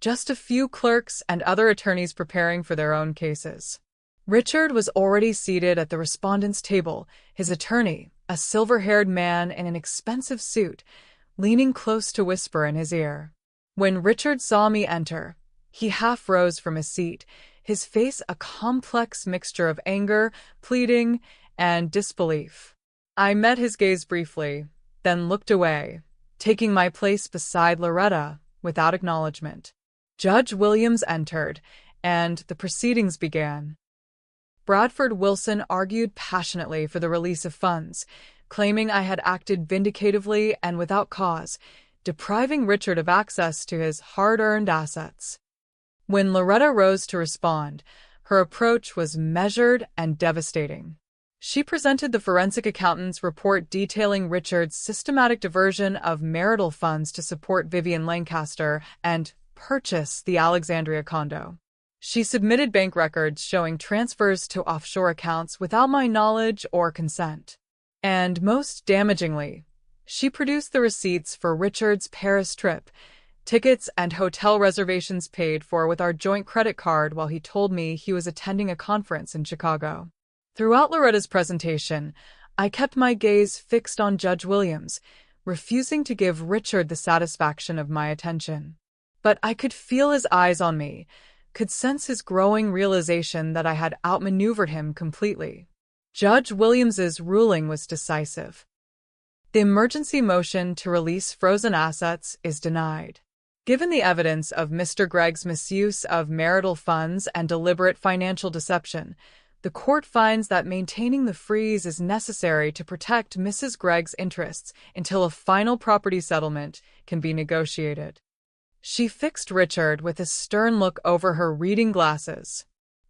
just a few clerks and other attorneys preparing for their own cases. Richard was already seated at the respondent's table, his attorney, a silver-haired man in an expensive suit, leaning close to whisper in his ear. When Richard saw me enter, he half rose from his seat, his face a complex mixture of anger, pleading, and disbelief. I met his gaze briefly, then looked away, taking my place beside Loretta without acknowledgement. Judge Williams entered, and the proceedings began. Bradford Wilson argued passionately for the release of funds, claiming I had acted vindicatively and without cause, depriving Richard of access to his hard-earned assets. When Loretta rose to respond, her approach was measured and devastating. She presented the forensic accountant's report detailing Richard's systematic diversion of marital funds to support Vivian Lancaster and purchase the Alexandria condo. She submitted bank records showing transfers to offshore accounts without my knowledge or consent. And most damagingly, she produced the receipts for Richard's Paris trip, tickets and hotel reservations paid for with our joint credit card while he told me he was attending a conference in Chicago. Throughout Loretta's presentation, I kept my gaze fixed on Judge Williams, refusing to give Richard the satisfaction of my attention. But I could feel his eyes on me, could sense his growing realization that I had outmaneuvered him completely. Judge Williams's ruling was decisive. The emergency motion to release frozen assets is denied. Given the evidence of Mr. Gregg's misuse of marital funds and deliberate financial deception, the court finds that maintaining the freeze is necessary to protect Mrs. Gregg's interests until a final property settlement can be negotiated. She fixed Richard with a stern look over her reading glasses.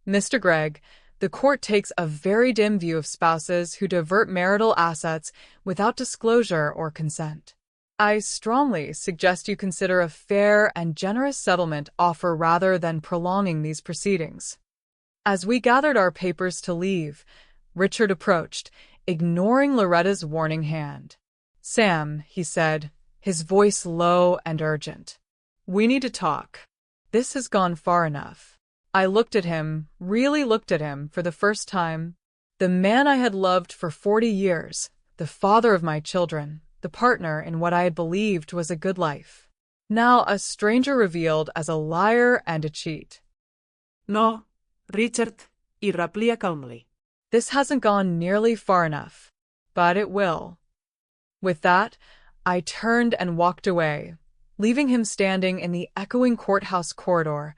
"Mr. Gregg, the court takes a very dim view of spouses who divert marital assets without disclosure or consent. I strongly suggest you consider a fair and generous settlement offer rather than prolonging these proceedings." As we gathered our papers to leave, Richard approached, ignoring Loretta's warning hand. "Sam," he said, his voice low and urgent. "We need to talk. This has gone far enough." I looked at him, really looked at him for the first time. The man I had loved for 40 years, the father of my children, the partner in what I had believed was a good life. Now a stranger revealed as a liar and a cheat. "No, Richard," he replied calmly. "This hasn't gone nearly far enough, but it will." With that, I turned and walked away, leaving him standing in the echoing courthouse corridor,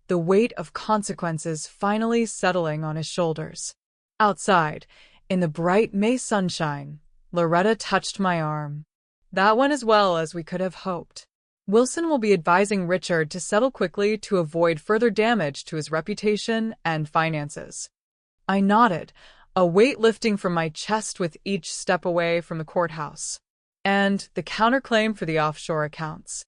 the weight of consequences finally settling on his shoulders. Outside, in the bright May sunshine, Loretta touched my arm. That went as well as we could have hoped. Wilson will be advising Richard to settle quickly to avoid further damage to his reputation and finances. I nodded, a weight lifting from my chest with each step away from the courthouse. And the counterclaim for the offshore accounts.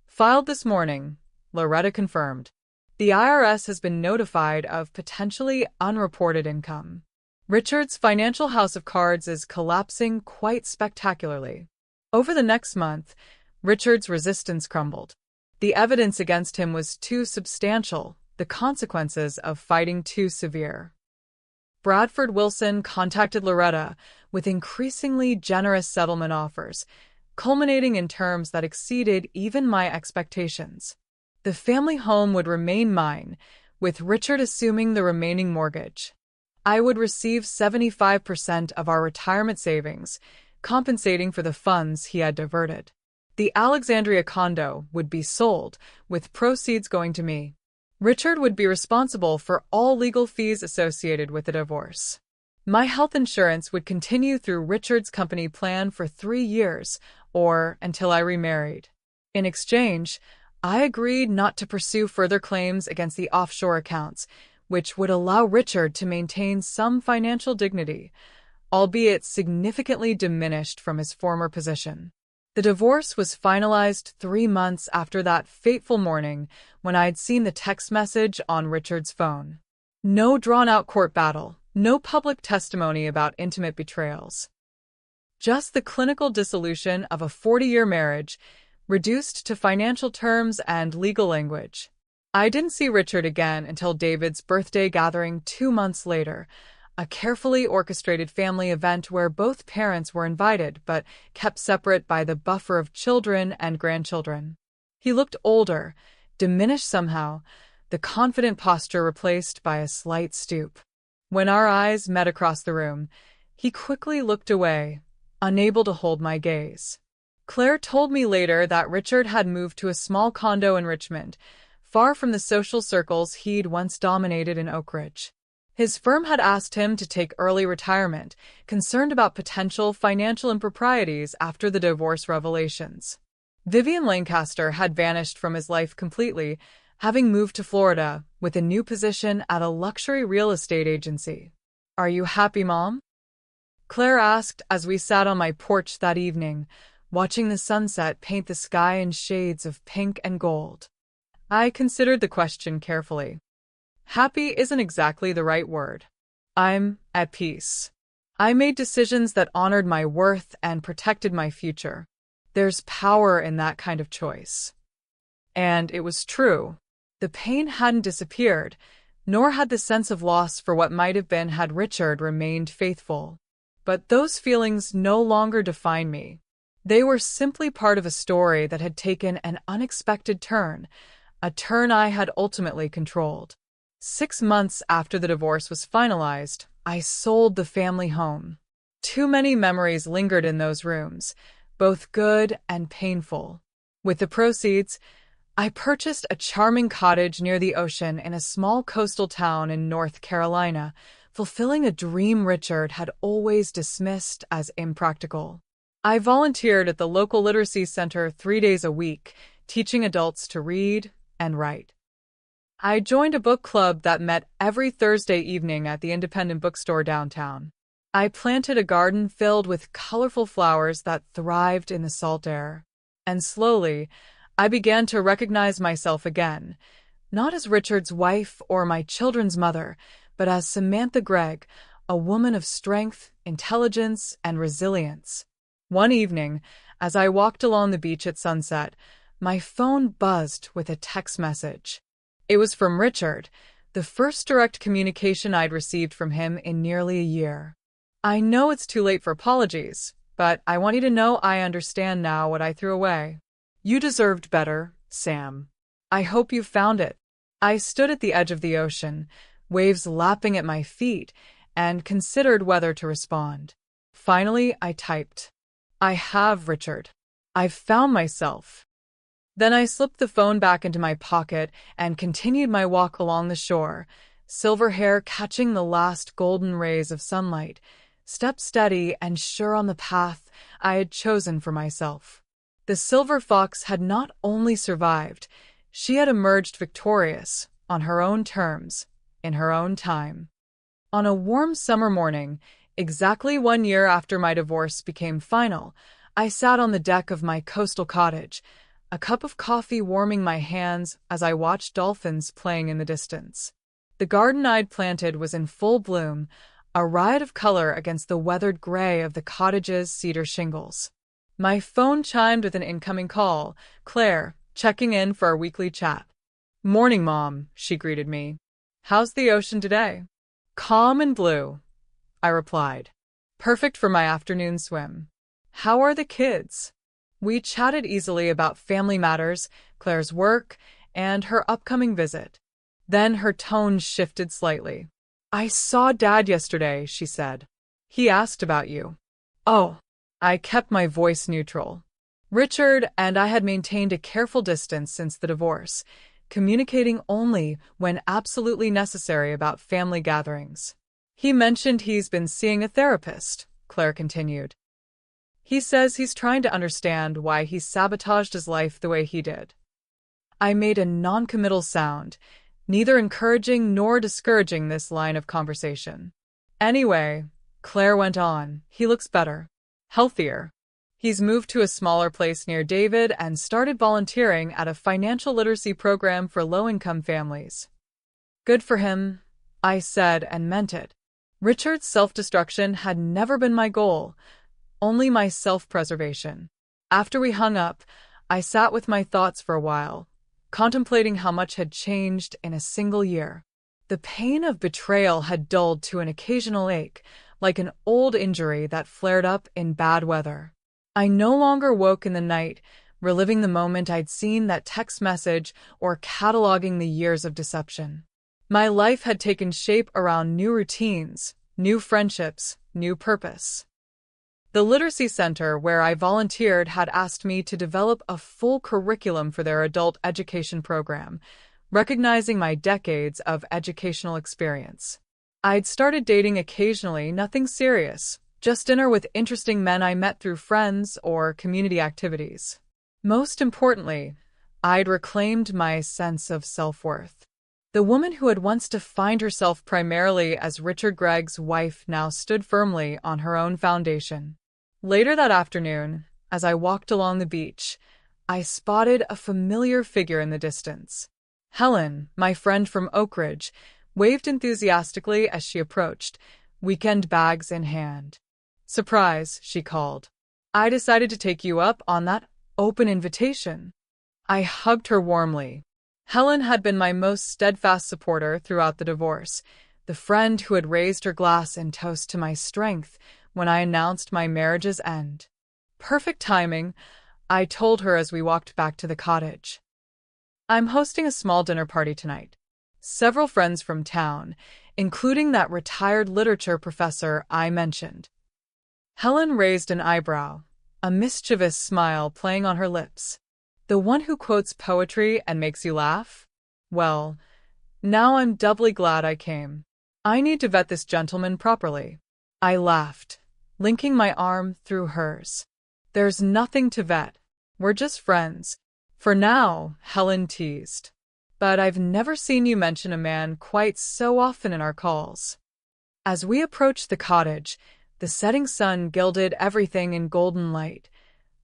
Filed this morning, Loretta confirmed. The IRS has been notified of potentially unreported income. Richard's financial house of cards is collapsing quite spectacularly. Over the next month, Richard's resistance crumbled. The evidence against him was too substantial, the consequences of fighting too severe. Bradford Wilson contacted Loretta with increasingly generous settlement offers, culminating in terms that exceeded even my expectations. The family home would remain mine, with Richard assuming the remaining mortgage. I would receive 75% of our retirement savings, compensating for the funds he had diverted. The Alexandria condo would be sold, with proceeds going to me. Richard would be responsible for all legal fees associated with the divorce. My health insurance would continue through Richard's company plan for 3 years, or until I remarried. In exchange, I agreed not to pursue further claims against the offshore accounts, which would allow Richard to maintain some financial dignity, albeit significantly diminished from his former position. The divorce was finalized 3 months after that fateful morning when I'd seen the text message on Richard's phone. No drawn-out court battle, no public testimony about intimate betrayals. Just the clinical dissolution of a 40-year marriage, reduced to financial terms and legal language. I didn't see Richard again until David's birthday gathering 2 months later, a carefully orchestrated family event where both parents were invited but kept separate by the buffer of children and grandchildren. He looked older, diminished somehow, the confident posture replaced by a slight stoop. When our eyes met across the room, he quickly looked away, unable to hold my gaze. Claire told me later that Richard had moved to a small condo in Richmond, far from the social circles he'd once dominated in Oak Ridge. His firm had asked him to take early retirement, concerned about potential financial improprieties after the divorce revelations. Vivian Lancaster had vanished from his life completely, having moved to Florida with a new position at a luxury real estate agency. "Are you happy, Mom?" Claire asked as we sat on my porch that evening, watching the sunset paint the sky in shades of pink and gold. I considered the question carefully. Happy isn't exactly the right word. I'm at peace. I made decisions that honored my worth and protected my future. There's power in that kind of choice. And it was true. The pain hadn't disappeared, nor had the sense of loss for what might have been had Richard remained faithful. But those feelings no longer define me. They were simply part of a story that had taken an unexpected turn, a turn I had ultimately controlled. 6 months after the divorce was finalized, I sold the family home. Too many memories lingered in those rooms, both good and painful. With the proceeds, I purchased a charming cottage near the ocean in a small coastal town in North Carolina, fulfilling a dream Richard had always dismissed as impractical. I volunteered at the local literacy center 3 days a week, teaching adults to read and write. I joined a book club that met every Thursday evening at the independent bookstore downtown. I planted a garden filled with colorful flowers that thrived in the salt air. And slowly, I began to recognize myself again, not as Richard's wife or my children's mother, but as Samantha Gregg, a woman of strength, intelligence, and resilience. One evening, as I walked along the beach at sunset, my phone buzzed with a text message. It was from Richard, the first direct communication I'd received from him in nearly a year. "I know it's too late for apologies, but I want you to know I understand now what I threw away. You deserved better, Sam. I hope you found it." I stood at the edge of the ocean, waves lapping at my feet, and considered whether to respond. Finally, I typed, "I have, Richard. I've found myself." Then I slipped the phone back into my pocket and continued my walk along the shore, silver hair catching the last golden rays of sunlight, stepped steady and sure on the path I had chosen for myself. The silver fox had not only survived, she had emerged victorious, on her own terms, in her own time. On a warm summer morning, exactly 1 year after my divorce became final, I sat on the deck of my coastal cottage, a cup of coffee warming my hands as I watched dolphins playing in the distance. The garden I'd planted was in full bloom, a riot of color against the weathered gray of the cottage's cedar shingles. My phone chimed with an incoming call, Claire, checking in for our weekly chat. "Morning, Mom," she greeted me. "How's the ocean today?" "Calm and blue," I replied. "Perfect for my afternoon swim." "How are the kids?" We chatted easily about family matters, Claire's work, and her upcoming visit. Then her tone shifted slightly. "I saw Dad yesterday," she said. "He asked about you." "Oh." I kept my voice neutral. Richard and I had maintained a careful distance since the divorce, communicating only when absolutely necessary about family gatherings. "He mentioned he's been seeing a therapist," Claire continued. "He says he's trying to understand why he sabotaged his life the way he did." I made a non-committal sound, neither encouraging nor discouraging this line of conversation. "Anyway," Claire went on, "he looks better. Healthier. He's moved to a smaller place near David and started volunteering at a financial literacy program for low-income families." "Good for him," I said and meant it. Richard's self-destruction had never been my goal, only my self-preservation. After we hung up, I sat with my thoughts for a while, contemplating how much had changed in a single year. The pain of betrayal had dulled to an occasional ache, like an old injury that flared up in bad weather. I no longer woke in the night, reliving the moment I'd seen that text message or cataloging the years of deception. My life had taken shape around new routines, new friendships, new purpose. The literacy center where I volunteered had asked me to develop a full curriculum for their adult education program, recognizing my decades of educational experience. I'd started dating occasionally, nothing serious, just dinner with interesting men I met through friends or community activities. Most importantly, I'd reclaimed my sense of self-worth. The woman who had once defined herself primarily as Richard Gregg's wife now stood firmly on her own foundation. Later that afternoon, as I walked along the beach, I spotted a familiar figure in the distance. Helen, my friend from Oak Ridge, waved enthusiastically as she approached, weekend bags in hand. "Surprise," she called. "I decided to take you up on that open invitation." I hugged her warmly. Helen had been my most steadfast supporter throughout the divorce, the friend who had raised her glass in toast to my strength when I announced my marriage's end. "Perfect timing," I told her as we walked back to the cottage. "I'm hosting a small dinner party tonight. Several friends from town, including that retired literature professor I mentioned." Helen raised an eyebrow, a mischievous smile playing on her lips. "The one who quotes poetry and makes you laugh? Well, now I'm doubly glad I came. I need to vet this gentleman properly." I laughed, linking my arm through hers. "There's nothing to vet. We're just friends. For now," Helen teased. "But I've never seen you mention a man quite so often in our calls." As we approached the cottage, the setting sun gilded everything in golden light.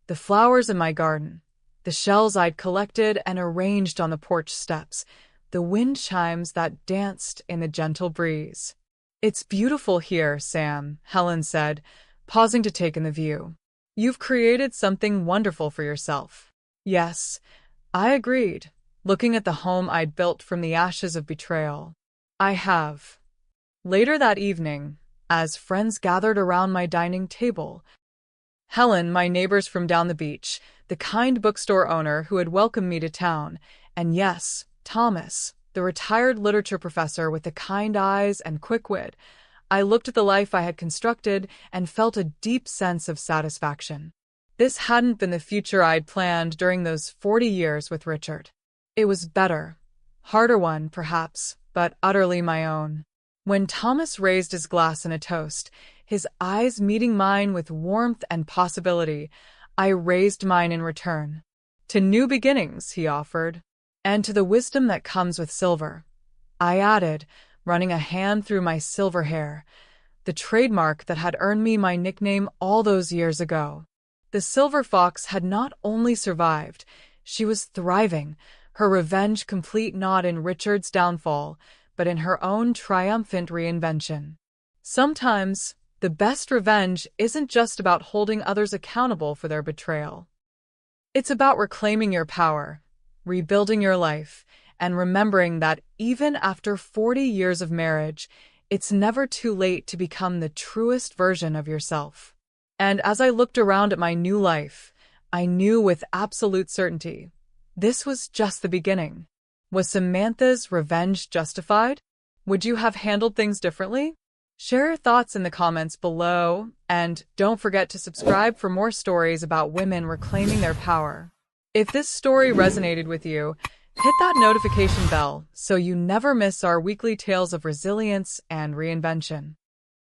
The flowers in my garden, the shells I'd collected and arranged on the porch steps, the wind chimes that danced in the gentle breeze. "It's beautiful here, Sam," Helen said, pausing to take in the view. "You've created something wonderful for yourself." "Yes," I agreed, looking at the home I'd built from the ashes of betrayal. "I have." Later that evening, as friends gathered around my dining table, Helen, my neighbors from down the beach, the kind bookstore owner who had welcomed me to town, and yes, Thomas, the retired literature professor with the kind eyes and quick wit, I looked at the life I had constructed and felt a deep sense of satisfaction. This hadn't been the future I'd planned during those 40 years with Richard. It was better, Harder one, perhaps, but utterly my own. When Thomas raised his glass in a toast, his eyes meeting mine with warmth and possibility, I raised mine in return. To new beginnings, he offered, and to the wisdom that comes with silver, I added, running a hand through my silver hair, the trademark that had earned me my nickname all those years ago. The silver fox had not only survived, she was thriving, her revenge complete not in Richard's downfall, but in her own triumphant reinvention. Sometimes, the best revenge isn't just about holding others accountable for their betrayal. It's about reclaiming your power, rebuilding your life, and remembering that even after 40 years of marriage, it's never too late to become the truest version of yourself. And as I looked around at my new life, I knew with absolute certainty, this was just the beginning. Was Samantha's revenge justified? Would you have handled things differently? Share your thoughts in the comments below, and don't forget to subscribe for more stories about women reclaiming their power. If this story resonated with you, hit that notification bell so you never miss our weekly tales of resilience and reinvention.